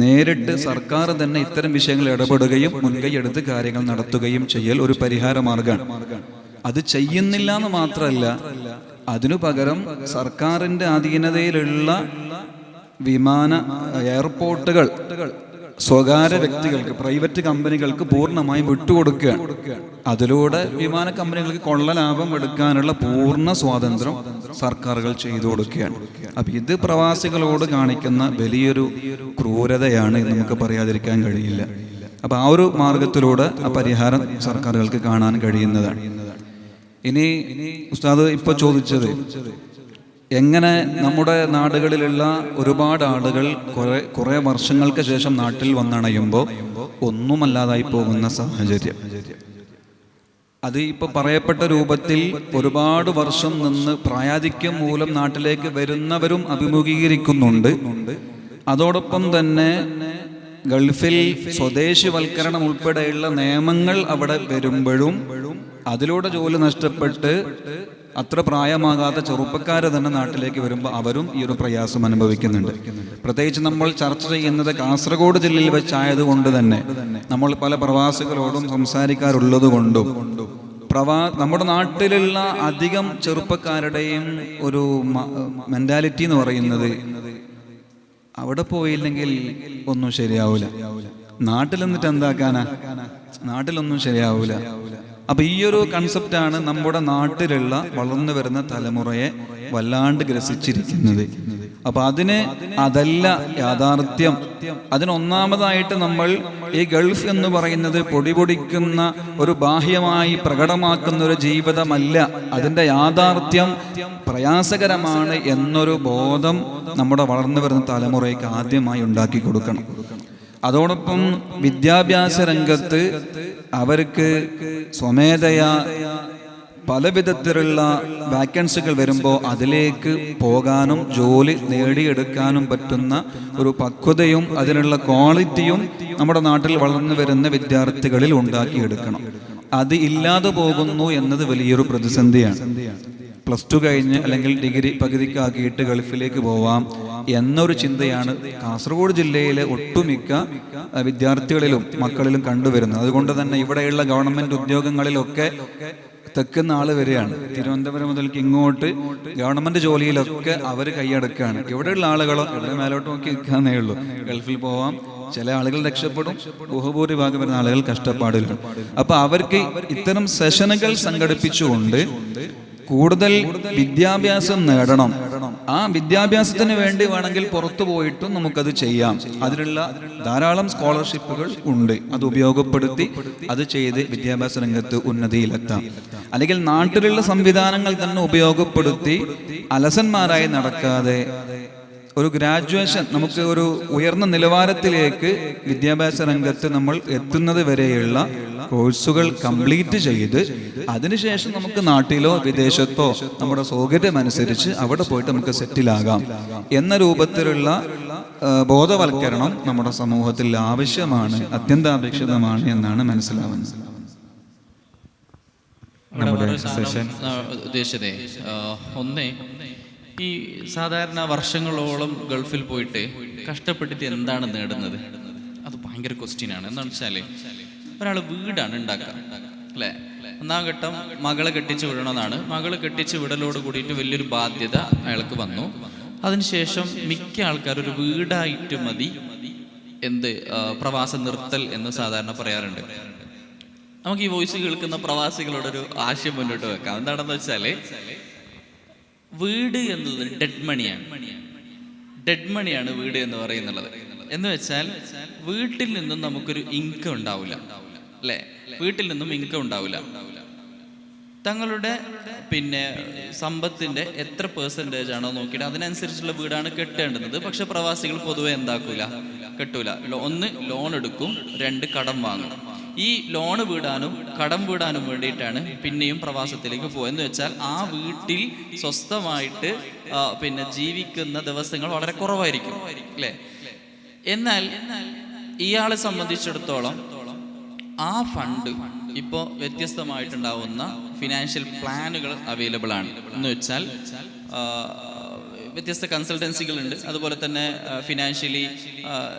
നേരിട്ട് സർക്കാർ തന്നെ ഇത്തരം വിഷയങ്ങൾ ഇടപെടുകയും മുൻകൈയെടുത്ത് കാര്യങ്ങൾ നടത്തുകയും ചെയ്യൽ ഒരു പരിഹാര മാർഗമാണ്. അത് ചെയ്യുന്നില്ല എന്ന് മാത്രമല്ല, അതിനു പകരം സർക്കാരിന്റെ അധീനതയിലുള്ള വിമാന എയർപോർട്ടുകൾ സ്വകാര്യ വ്യക്തികൾക്ക്, പ്രൈവറ്റ് കമ്പനികൾക്ക് പൂർണ്ണമായും വിട്ടുകൊടുക്കുകയാണ്. അതിലൂടെ വിമാന കമ്പനികൾക്ക് കൊള്ള ലാഭം എടുക്കാനുള്ള പൂർണ്ണ സ്വാതന്ത്ര്യം സർക്കാരുകൾ ചെയ്തു കൊടുക്കുകയാണ്. അപ്പൊ ഇത് പ്രവാസികളോട് കാണിക്കുന്ന വലിയൊരു ക്രൂരതയാണ്, നമുക്ക് പറയാതിരിക്കാൻ കഴിയില്ല. അപ്പൊ ആ ഒരു മാർഗത്തിലൂടെ ആ പരിഹാരം സർക്കാരുകൾക്ക് കാണാൻ കഴിയുന്നതാണ്. ഇനി ഉസ്താദ് ഇപ്പൊ ചോദിച്ചത്, എങ്ങനെ നമ്മുടെ നാടുകളിലുള്ള ഒരുപാട് ആളുകൾ കുറെ വർഷങ്ങൾക്ക് ശേഷം നാട്ടിൽ വന്നണയുമ്പോൾ ഒന്നുമല്ലാതായി പോകുന്ന സാഹചര്യം. അത് ഇപ്പൊ പറയപ്പെട്ട രൂപത്തിൽ ഒരുപാട് വർഷം നിന്ന് പ്രായാധിക്യം മൂലം നാട്ടിലേക്ക് വരുന്നവരും അഭിമുഖീകരിക്കുന്നുണ്ട്. അതോടൊപ്പം തന്നെ ഗൾഫിൽ സ്വദേശിവൽക്കരണം ഉൾപ്പെടെയുള്ള നിയമങ്ങൾ അവിടെ വരുമ്പോഴും അതിലൂടെ ജോലി നഷ്ടപ്പെട്ട് അത്ര പ്രായമാകാത്ത ചെറുപ്പക്കാരെ തന്നെ നാട്ടിലേക്ക് വരുമ്പോൾ അവരും ഈ ഒരു പ്രയാസം അനുഭവിക്കുന്നുണ്ട്. പ്രത്യേകിച്ച് നമ്മൾ ചർച്ച ചെയ്യുന്നത് കാസർഗോഡ് ജില്ലയിൽ വെച്ചായതുകൊണ്ട് തന്നെ നമ്മൾ പല പ്രവാസികളോടും സംസാരിക്കാറുള്ളത് കൊണ്ടും നമ്മുടെ നാട്ടിലുള്ള അധികം ചെറുപ്പക്കാരുടെയും ഒരു മെന്റാലിറ്റി എന്ന് പറയുന്നത്, അവിടെ പോയില്ലെങ്കിൽ ഒന്നും ശരിയാവൂല, നാട്ടിൽ നിന്നിട്ട് എന്താക്കാനാ, നാട്ടിലൊന്നും ശരിയാവൂല. അപ്പൊ ഈ ഒരു കൺസെപ്റ്റാണ് നമ്മുടെ നാട്ടിലുള്ള വളർന്നു വരുന്ന തലമുറയെ വല്ലാണ്ട് ഗ്രസിച്ചിരിക്കുന്നത്. അപ്പൊ അതല്ല യാഥാർത്ഥ്യം. അതിനൊന്നാമതായിട്ട് നമ്മൾ ഈ ഗൾഫ് എന്ന് പറയുന്നത് പൊടിപൊടിക്കുന്ന ഒരു ബാഹ്യമായി പ്രകടമാക്കുന്ന ഒരു ജീവിതമല്ല. അതിന്റെ യാഥാർത്ഥ്യം പ്രയാസകരമാണ് എന്നൊരു ബോധം നമ്മുടെ വളർന്നു വരുന്ന തലമുറയ്ക്ക് ആദ്യമായി ഉണ്ടാക്കി കൊടുക്കണം. അതോടൊപ്പം വിദ്യാഭ്യാസ രംഗത്ത് അവർക്ക് സ്വമേധയാ പല വിധത്തിലുള്ള വാക്കൻസികൾ വരുമ്പോൾ അതിലേക്ക് പോകാനും ജോലി നേടിയെടുക്കാനും പറ്റുന്ന ഒരു പക്വതയും അതിനുള്ള ക്വാളിറ്റിയും നമ്മുടെ നാട്ടിൽ വളർന്നു വരുന്ന വിദ്യാർത്ഥികളിൽ ഉണ്ടാക്കിയെടുക്കണം. അത് ഇല്ലാതെ പോകുന്നു എന്നത് വലിയൊരു പ്രതിസന്ധിയാണ്. +2 കഴിഞ്ഞ് അല്ലെങ്കിൽ ഡിഗ്രി പകുതിക്കാക്കിയിട്ട് ഗൾഫിലേക്ക് പോവാം എന്നൊരു ചിന്തയാണ് കാസർഗോഡ് ജില്ലയിലെ ഒട്ടുമിക്ക വിദ്യാർത്ഥികളിലും മക്കളിലും കണ്ടുവരുന്നത്. അതുകൊണ്ട് തന്നെ ഇവിടെയുള്ള ഗവൺമെന്റ് ഉദ്യോഗങ്ങളിലൊക്കെ തെക്കുന്ന ആള് വരികയാണ്. തിരുവനന്തപുരം മുതൽക്ക് ഇങ്ങോട്ട് ഗവൺമെന്റ് ജോലിയിലൊക്കെ അവർ കൈയടക്കുകയാണ്. ഇവിടെയുള്ള ആളുകളോ ഇവിടെ മേലോട്ട് നോക്കി നിൽക്കാന്നേ ഉള്ളൂ. ഗൾഫിൽ പോവാം, ചില ആളുകൾ രക്ഷപ്പെടും, ബഹുഭൂരിഭാഗം വരുന്ന ആളുകൾ കഷ്ടപ്പാടിലാണ്. അപ്പൊ അവർക്ക് ഇത്തരം സെഷനുകൾ സംഘടിപ്പിച്ചുകൊണ്ട് കൂടുതൽ വിദ്യാഭ്യാസം നേടണം. ആ വിദ്യാഭ്യാസത്തിന് വേണ്ടി വേണമെങ്കിൽ പുറത്തു പോയിട്ടും നമുക്കത് ചെയ്യാം. അതിനുള്ള ധാരാളം സ്കോളർഷിപ്പുകൾ ഉണ്ട്. അത് ഉപയോഗപ്പെടുത്തി അത് ചെയ്ത് വിദ്യാഭ്യാസ രംഗത്ത് ഉന്നതിയിലെത്താം. അല്ലെങ്കിൽ നാട്ടിലുള്ള സംവിധാനങ്ങൾ തന്നെ ഉപയോഗപ്പെടുത്തി അലസന്മാരായി നടക്കാതെ ഒരു ഗ്രാജുവേഷൻ, നമുക്ക് ഒരു ഉയർന്ന നിലവാരത്തിലേക്ക് വിദ്യാഭ്യാസ രംഗത്ത് നമ്മൾ എത്തുന്നത് വരെയുള്ള കോഴ്സുകൾ കംപ്ലീറ്റ് ചെയ്ത് അതിനുശേഷം നമുക്ക് നാട്ടിലോ വിദേശത്തോ നമ്മുടെ സൗകര്യമനുസരിച്ച് അവിടെ പോയിട്ട് നമുക്ക് സെറ്റിലാകാം എന്ന രൂപത്തിലുള്ള ബോധവൽക്കരണം നമ്മുടെ സമൂഹത്തിൽ ആവശ്യമാണ്, അത്യന്താപേക്ഷിതമാണ് എന്നാണ് മനസ്സിലാവുന്നത്. ഉദ്ദേശിച്ചതേ ഒന്നേ, ഈ സാധാരണ വർഷങ്ങളോളം ഗൾഫിൽ പോയിട്ട് കഷ്ടപ്പെട്ടിട്ട് എന്താണ് നേടുന്നത്? അത് ഭയങ്കര ക്വസ്റ്റ്യനാണ്. എന്താണെന്ന് വെച്ചാൽ ഒരാൾ വീടാണ് ഉണ്ടാക്കുക അല്ലേ? ഒന്നാം ഘട്ടം മകളെ കെട്ടിച്ച് വിടണമെന്നാണ്. മകളെ കെട്ടിച്ച് വിടലോട് കൂടിയിട്ട് വലിയൊരു ബാധ്യത അയാൾക്ക് വന്നു. അതിനുശേഷം മിക്ക ആൾക്കാർ ഒരു വീടായിട്ട് മതി പ്രവാസം നിർത്തൽ എന്ന് സാധാരണ പറയാറുണ്ട്. നമുക്ക് ഈ വോയിസ് കേൾക്കുന്ന പ്രവാസികളോടൊരു ആശയം മുന്നോട്ട് വെക്കാം. എന്താണെന്ന് വെച്ചാൽ വീട് എന്നുള്ളത് ഡെഡ് മണിയാണ് വീട് എന്ന് പറയുന്നത്. എന്ന് വെച്ചാൽ വീട്ടിൽ നിന്നും നമുക്കൊരു ഇൻകം ഉണ്ടാവില്ല അല്ലേ? വീട്ടിൽ നിന്നും ഇൻകം ഉണ്ടാവില്ല. തങ്ങളുടെ സമ്പത്തിന്റെ എത്ര % ആണോ നോക്കിയിട്ട് അതിനനുസരിച്ചുള്ള വീടാണ് കെട്ടേണ്ടുന്നത്. പക്ഷെ പ്രവാസികൾ പൊതുവെ എന്താക്കൂല, കെട്ടൂല. 1 ലോൺ എടുക്കും, 2 കടം വാങ്ങും. ഈ ലോണ് വീടാനും കടം വീടാനും വേണ്ടിയിട്ടാണ് പിന്നെയും പ്രവാസത്തിലേക്ക് പോകുക. എന്ന് വെച്ചാൽ ആ വീട്ടിൽ സ്വസ്ഥമായിട്ട് ജീവിക്കുന്ന ദിവസങ്ങൾ വളരെ കുറവായിരിക്കും അല്ലേ? എന്നാൽ ഇയാളെ സംബന്ധിച്ചിടത്തോളം ആ ഫണ്ട് ഇപ്പോൾ വ്യത്യസ്തമായിട്ടുണ്ടാവുന്ന ഫിനാൻഷ്യൽ പ്ലാനുകൾ അവൈലബിൾ ആണ്. എന്ന് വെച്ചാൽ വ്യത്യസ്ത കൺസൾട്ടൻസികളുണ്ട്. അതുപോലെ തന്നെ ഫിനാൻഷ്യലി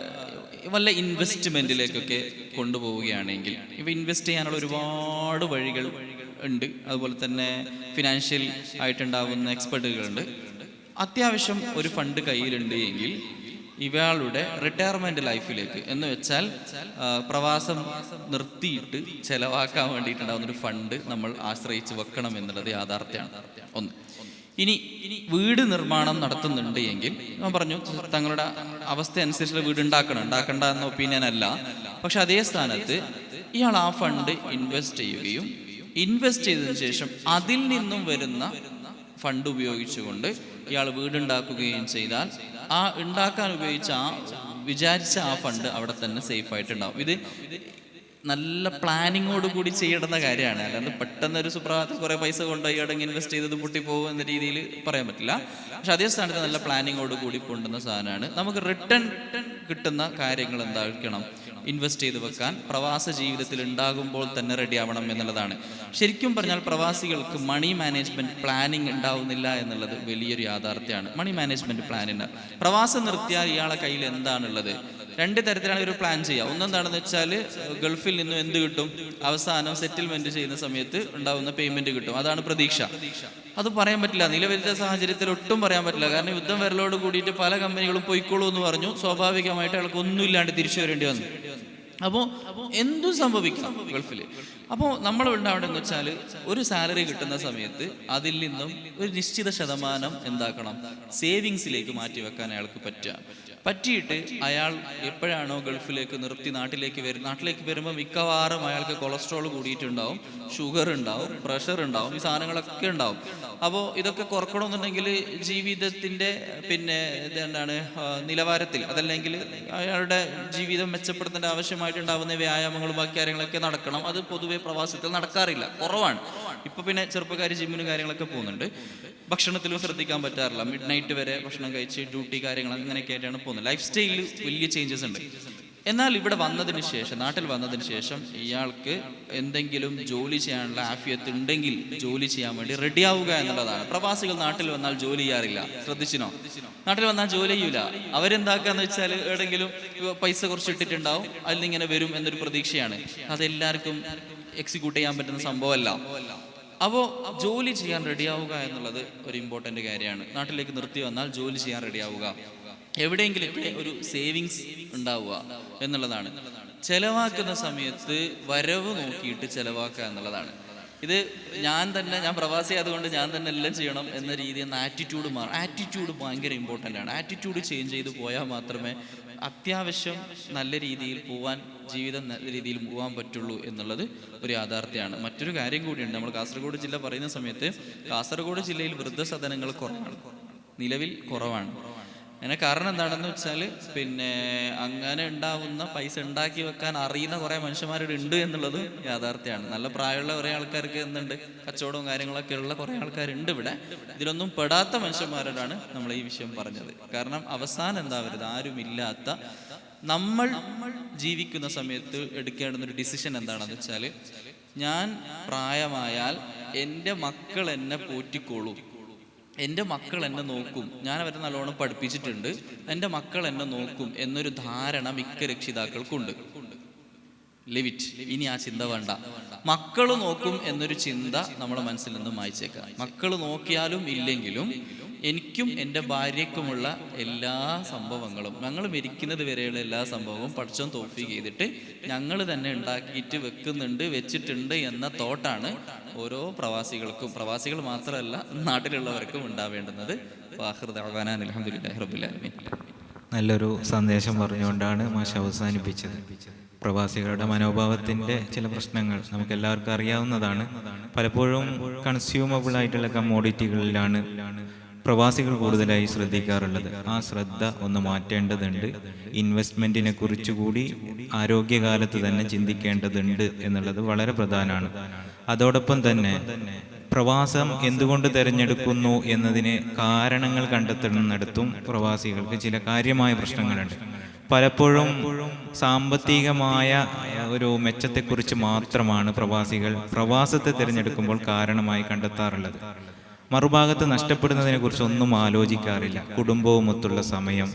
വല്ല ഇൻവെസ്റ്റ്മെന്റിലേക്കൊക്കെ കൊണ്ടുപോവുകയാണെങ്കിൽ ഇവ ഇൻവെസ്റ്റ് ചെയ്യാനുള്ള ഒരുപാട് വഴികൾ ഉണ്ട്. അതുപോലെ തന്നെ ഫിനാൻഷ്യൽ ആയിട്ടുണ്ടാവുന്ന എക്സ്പെർട്ടുകളുണ്ട്. അത്യാവശ്യം ഒരു ഫണ്ട് കയ്യിലുണ്ട് എങ്കിൽ ഇവയാളുടെ റിട്ടയർമെന്റ് ലൈഫിലേക്ക്, എന്ന് വെച്ചാൽ പ്രവാസം നിർത്തിയിട്ട് ചെലവാക്കാൻ വേണ്ടിയിട്ടുണ്ടാവുന്ന ഒരു ഫണ്ട് നമ്മൾ ആശ്രയിച്ച് വെക്കണം എന്നുള്ളത് യാഥാർത്ഥ്യമാണ്. ഒന്ന്. ഇനി വീട് നിർമ്മാണം നടത്തുന്നുണ്ട് എങ്കിൽ ഞാൻ പറഞ്ഞു തങ്ങളുടെ അവസ്ഥ അനുസരിച്ചുള്ള വീട് ഉണ്ടാക്കണ്ട എന്ന ഒപ്പീനിയൻ അല്ല. പക്ഷെ അതേ സ്ഥാനത്ത് ഇയാൾ ആ ഫണ്ട് ഇൻവെസ്റ്റ് ചെയ്യുകയും ഇൻവെസ്റ്റ് ചെയ്തതിനു ശേഷം അതിൽ നിന്നും വരുന്ന ഫണ്ട് ഉപയോഗിച്ചുകൊണ്ട് ഇയാൾ വീടുണ്ടാക്കുകയും ചെയ്താൽ ആ ഉണ്ടാക്കാൻ ഉപയോഗിച്ച വിചാരിച്ച ആ ഫണ്ട് അവിടെ തന്നെ സേഫ് ആയിട്ടുണ്ടാവും. ഇത് നല്ല പ്ലാനിങ്ങോട് കൂടി ചെയ്യേണ്ടുന്ന കാര്യമാണ്. അല്ലാണ്ട് പെട്ടെന്ന് ഒരു സുപ്രഭാതത്തിൽ കുറെ പൈസ കൊണ്ടുപോയി അടങ്ങി ഇൻവെസ്റ്റ് ചെയ്തത് പൊട്ടിപ്പോകും എന്ന രീതിയിൽ പറയാൻ പറ്റില്ല. പക്ഷെ അതേ സ്ഥാനത്ത് നല്ല പ്ലാനിങ്ങോട് കൂടി കൊണ്ടുവന്ന സാധനമാണ്. നമുക്ക് റിട്ടേൺ കിട്ടുന്ന കാര്യങ്ങൾ എന്തായിരിക്കണം? ഇൻവെസ്റ്റ് ചെയ്ത് വെക്കാൻ പ്രവാസ ജീവിതത്തിൽ ഉണ്ടാകുമ്പോൾ തന്നെ റെഡി ആവണം എന്നുള്ളതാണ്. ശരിക്കും പറഞ്ഞാൽ പ്രവാസികൾക്ക് മണി മാനേജ്മെന്റ് പ്ലാനിങ് ഉണ്ടാവുന്നില്ല എന്നുള്ളത് വലിയൊരു യാഥാർത്ഥ്യമാണ്. മണി മാനേജ്മെന്റ് പ്ലാനിന് പ്രവാസം നിർത്തിയാൽ ഇയാളെ കയ്യിൽ എന്താണുള്ളത്? 2 തരത്തിലാണ് ഒരു പ്ലാൻ ചെയ്യുക. ഒന്നെന്താണെന്ന് വെച്ചാൽ ഗൾഫിൽ നിന്നും എന്ത് കിട്ടും? അവസാനം സെറ്റിൽമെന്റ് ചെയ്യുന്ന സമയത്ത് ഉണ്ടാവുന്ന പേയ്മെന്റ് കിട്ടും. അതാണ് പ്രതീക്ഷ. അത് പറയാൻ പറ്റില്ല. നിലവിലത്തെ സാഹചര്യത്തിൽ ഒട്ടും പറയാൻ പറ്റില്ല. കാരണം യുദ്ധം വരലോട് കൂടിയിട്ട് പല കമ്പനികളും പൊയ്ക്കോളൂ എന്ന് പറഞ്ഞു. സ്വാഭാവികമായിട്ട് അയാൾക്ക് ഒന്നുമില്ലാണ്ട് തിരിച്ചു വരേണ്ടി വന്നു. അപ്പോൾ എന്തും സംഭവിക്കാം ഗൾഫില്. അപ്പോൾ നമ്മൾ ഉണ്ടാവേണ്ടതെന്ന് വെച്ചാൽ ഒരു സാലറി കിട്ടുന്ന സമയത്ത് അതിൽ നിന്നും ഒരു നിശ്ചിത ശതമാനം എന്താക്കണം? സേവിങ്സിലേക്ക് മാറ്റി വെക്കാൻ അയാൾക്ക് പറ്റുക. പറ്റിയിട്ട് അയാൾ എപ്പോഴാണോ ഗൾഫിലേക്ക് നിർത്തി നാട്ടിലേക്ക് വരുമ്പോൾ മിക്കവാറും അയാൾക്ക് കൊളസ്ട്രോൾ കൂടിയിട്ടുണ്ടാവും, ഷുഗർ ഉണ്ടാവും, പ്രഷർ ഉണ്ടാവും, ഈ സാധനങ്ങളൊക്കെ ഉണ്ടാവും. അപ്പോൾ ഇതൊക്കെ കുറക്കണമെന്നുണ്ടെങ്കിൽ ജീവിതത്തിൻ്റെ നിലവാരത്തിൽ, അതല്ലെങ്കിൽ അയാളുടെ ജീവിതം മെച്ചപ്പെടുത്തേണ്ട ആവശ്യമായിട്ടുണ്ടാവുന്ന വ്യായാമങ്ങളും ബാക്കി കാര്യങ്ങളൊക്കെ നടക്കണം. അത് പൊതുവെ പ്രവാസത്തിൽ നടക്കാറില്ല, കുറവാണ്. ഇപ്പൊ പിന്നെ ചെറുപ്പക്കാർ ജിമ്മിനും കാര്യങ്ങളൊക്കെ പോകുന്നുണ്ട്. ഭക്ഷണത്തിലും ശ്രദ്ധിക്കാൻ പറ്റാറില്ല. മിഡ് നൈറ്റ് വരെ ഭക്ഷണം കഴിച്ച് ഡ്യൂട്ടി കാര്യങ്ങൾ അങ്ങനെയൊക്കെ ആയിട്ടാണ് പോകുന്നത്. ലൈഫ് സ്റ്റൈലിൽ വലിയ ചേഞ്ചസ് ഉണ്ട്. എന്നാൽ ഇവിടെ വന്നതിന് ശേഷം, നാട്ടിൽ വന്നതിന് ശേഷം ഇയാൾക്ക് എന്തെങ്കിലും ജോലി ചെയ്യാനുള്ള ആഫിയത്ത് ഉണ്ടെങ്കിൽ ജോലി ചെയ്യാൻ വേണ്ടി റെഡിയാവുക എന്നുള്ളതാണ്. പ്രവാസികൾ നാട്ടിൽ വന്നാൽ ജോലി ചെയ്യാറില്ല, ശ്രദ്ധിച്ചിനോ? നാട്ടിൽ വന്നാൽ ജോലി ചെയ്യൂല. അവരെന്താക്കാന്ന് വെച്ചാൽ എവിടെയെങ്കിലും പൈസ കുറച്ച് ഇട്ടിട്ടുണ്ടാവും, അതിൽ നിന്ന് ഇങ്ങനെ വരും എന്നൊരു പ്രതീക്ഷയാണ്. അതെല്ലാവർക്കും എക്സിക്യൂട്ട് ചെയ്യാൻ പറ്റുന്ന സംഭവമല്ല. അപ്പോൾ ജോലി ചെയ്യാൻ റെഡിയാവുക എന്നുള്ളത് ഒരു ഇമ്പോർട്ടൻ്റ് കാര്യമാണ്. നാട്ടിലേക്ക് നിർത്തി വന്നാൽ ജോലി ചെയ്യാൻ റെഡിയാവുക, എവിടെയെങ്കിലും ഒരു സേവിങ്സ് ഉണ്ടാവുക എന്നുള്ളതാണ്. ചെലവാക്കുന്ന സമയത്ത് വരവ് നോക്കിയിട്ട് ചെലവാക്കുക എന്നുള്ളതാണ്. ഇത് ഞാൻ പ്രവാസി ആയതുകൊണ്ട് ഞാൻ തന്നെ എല്ലാം ചെയ്യണം എന്ന രീതിയിൽ നിന്ന് ആറ്റിറ്റ്യൂഡ് മാറും. ആറ്റിറ്റ്യൂഡ് ഭയങ്കര ഇമ്പോർട്ടൻ്റ് ആണ്. ആറ്റിറ്റ്യൂഡ് ചേഞ്ച് ചെയ്ത് പോയാൽ മാത്രമേ അത്യാവശ്യം നല്ല രീതിയിൽ പോവാൻ, ജീവിതം നല്ല രീതിയിൽ പോകാൻ പറ്റുള്ളൂ എന്നുള്ളത് ഒരു യാഥാർത്ഥ്യമാണ്. മറ്റൊരു കാര്യം കൂടിയുണ്ട്. നമ്മൾ കാസർഗോഡ് ജില്ല പറയുന്ന സമയത്ത് കാസർഗോഡ് ജില്ലയിൽ വൃദ്ധസദനങ്ങൾ കുറവാണ്, നിലവിൽ കുറവാണ്. അതിന് കാരണം എന്താണെന്ന് വെച്ചാൽ അങ്ങനെ ഉണ്ടാവുന്ന പൈസ ഉണ്ടാക്കി വെക്കാൻ അറിയുന്ന കുറേ മനുഷ്യന്മാരുടെ ഉണ്ട് എന്നുള്ളത് യാഥാർത്ഥ്യമാണ്. നല്ല പ്രായമുള്ള കുറേ ആൾക്കാർക്ക് എന്തുണ്ട്, കച്ചവടവും കാര്യങ്ങളൊക്കെ ഉള്ള കുറേ ആൾക്കാരുണ്ട് ഇവിടെ. ഇതിലൊന്നും പെടാത്ത മനുഷ്യന്മാരോടാണ് നമ്മൾ ഈ വിഷയം പറഞ്ഞത്. കാരണം അവസാനം എന്താവരുത്, ആരുമില്ലാത്ത നമ്മൾ ജീവിക്കുന്ന സമയത്ത് എടുക്കേണ്ടുന്നൊരു ഡിസിഷൻ എന്താണെന്ന് വെച്ചാൽ, ഞാൻ പ്രായമായാൽ എൻ്റെ മക്കൾ എന്നെ പോറ്റിക്കോളും, എൻ്റെ മക്കൾ എന്നെ നോക്കും, ഞാൻ അവരെ നല്ലോണം പഠിപ്പിച്ചിട്ടുണ്ട്, എൻ്റെ മക്കൾ എന്നെ നോക്കും എന്നൊരു ധാരണ മിക്ക രക്ഷിതാക്കൾക്കുണ്ട്. ലിവിറ്റ്, ഇനി ആ ചിന്ത വേണ്ട. മക്കൾ നോക്കും എന്നൊരു ചിന്ത നമ്മുടെ മനസ്സിൽ നിന്ന് മായ്ച്ചേക്കാം. മക്കൾ നോക്കിയാലും ഇല്ലെങ്കിലും എനിക്കും എൻ്റെ ഭാര്യയ്ക്കുമുള്ള എല്ലാ സംഭവങ്ങളും, ഞങ്ങൾ മരിക്കുന്നത് വരെയുള്ള എല്ലാ സംഭവവും പടച്ചോൻ തൗഫീഖ് ചെയ്തിട്ട് ഞങ്ങൾ തന്നെ ഉണ്ടാക്കിയിട്ട് വെച്ചിട്ടുണ്ട് എന്ന തോട്ടാണ് ഓരോ പ്രവാസികൾക്കും, പ്രവാസികൾ മാത്രമല്ല നാട്ടിലുള്ളവർക്കും ഉണ്ടാവേണ്ടുന്നത്. അൽഹംദുലില്ലാഹി റബ്ബിൽ ആലമീൻ. നല്ലൊരു സന്ദേശം പറഞ്ഞുകൊണ്ടാണ് മാഷ് അവസാനിപ്പിച്ചത്. പ്രവാസികളുടെ മനോഭാവത്തിൻ്റെ ചില പ്രശ്നങ്ങൾ നമുക്ക് എല്ലാവർക്കും അറിയാവുന്നതാണ്. പലപ്പോഴും കൺസ്യൂമബിൾ ആയിട്ടുള്ള കമ്മോഡിറ്റികളിലാണ് പ്രവാസികൾ കൂടുതലായി ശ്രദ്ധിക്കാറുള്ളത്. ആ ശ്രദ്ധ ഒന്ന് മാറ്റേണ്ടതുണ്ട്. ഇൻവെസ്റ്റ്മെൻറ്റിനെ കുറിച്ചുകൂടി ആരോഗ്യകാലത്ത് തന്നെ ചിന്തിക്കേണ്ടതുണ്ട് എന്നുള്ളത് വളരെ പ്രധാനമാണ്. അതോടൊപ്പം തന്നെ പ്രവാസം എന്തുകൊണ്ട് തിരഞ്ഞെടുക്കുന്നു എന്നതിന് കാരണങ്ങൾ കണ്ടെത്തുന്നിടത്തും പ്രവാസികൾക്ക് ചില കാര്യമായ പ്രശ്നങ്ങളുണ്ട്. പലപ്പോഴും സാമ്പത്തികമായ ഒരു മെച്ചത്തെക്കുറിച്ച് മാത്രമാണ് പ്രവാസികൾ പ്രവാസത്തെ തിരഞ്ഞെടുക്കുമ്പോൾ കാരണമായി കണ്ടെത്താറുള്ളത്. മറുഭാഗത്ത് നഷ്ടപ്പെടുന്നതിനെ കുറിച്ച് ഒന്നും ആലോചിക്കാറില്ല. കുടുംബവുമൊത്തുള്ള സമയം,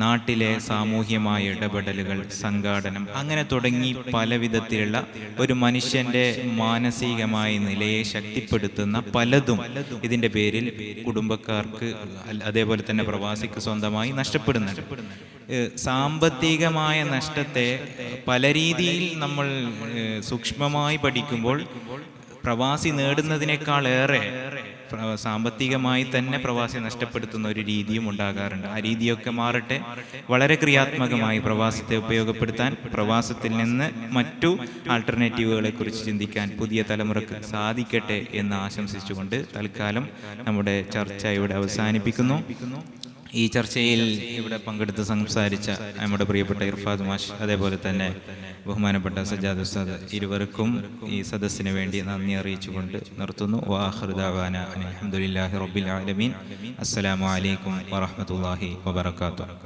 നാട്ടിലെ സാമൂഹ്യമായ ഇടപെടലുകൾ, സംഘാടനം, അങ്ങനെ തുടങ്ങി പല വിധത്തിലുള്ള ഒരു മനുഷ്യൻ്റെ മാനസികമായ നിലയെ ശക്തിപ്പെടുത്തുന്ന പലതും ഇതിൻ്റെ പേരിൽ കുടുംബക്കാർക്ക് അതേപോലെ തന്നെ പ്രവാസിക്ക് സ്വന്തമായി നഷ്ടപ്പെടുന്നുണ്ട്. സാമ്പത്തികമായ നഷ്ടത്തെ പല രീതിയിൽ നമ്മൾ സൂക്ഷ്മമായി പഠിക്കുമ്പോൾ പ്രവാസി നേടുന്നതിനേക്കാളേറെ സാമ്പത്തികമായി തന്നെ പ്രവാസി നഷ്ടപ്പെടുത്തുന്ന ഒരു രീതിയും ഉണ്ടാകാറുണ്ട്. ആ രീതിയൊക്കെ മാറട്ടെ. വളരെ ക്രിയാത്മകമായി പ്രവാസത്തെ ഉപയോഗപ്പെടുത്താൻ, പ്രവാസത്തിൽ നിന്ന് മറ്റു ആൾട്ടർനേറ്റീവുകളെ കുറിച്ച് ചിന്തിക്കാൻ പുതിയ തലമുറക്ക് സാധിക്കട്ടെ എന്ന് ആശംസിച്ചുകൊണ്ട് തൽക്കാലം നമ്മുടെ ചർച്ച ഇവിടെ അവസാനിപ്പിക്കുന്നു. ഈ ചർച്ചയിൽ ഇവിടെ പങ്കെടുത്ത് സംസാരിച്ച നമ്മുടെ പ്രിയപ്പെട്ട ഇർഫാദ് മാഷ്, അതേപോലെ തന്നെ ബഹുമാനപ്പെട്ട സജ്ജാദ് ഉസ്താദ്, ഇരുവർക്കും ഈ സദസ്സിന് വേണ്ടി നന്ദി അറിയിച്ചുകൊണ്ട് നിർത്തുന്നു. വആഖിറു ദഅവാന അൽഹംദുലില്ലാഹി റബ്ബിൽ ആലമീൻ. അസ്സലാമു അലൈക്കും വറഹ്മത്തുള്ളാഹി വബറകാതുഹു.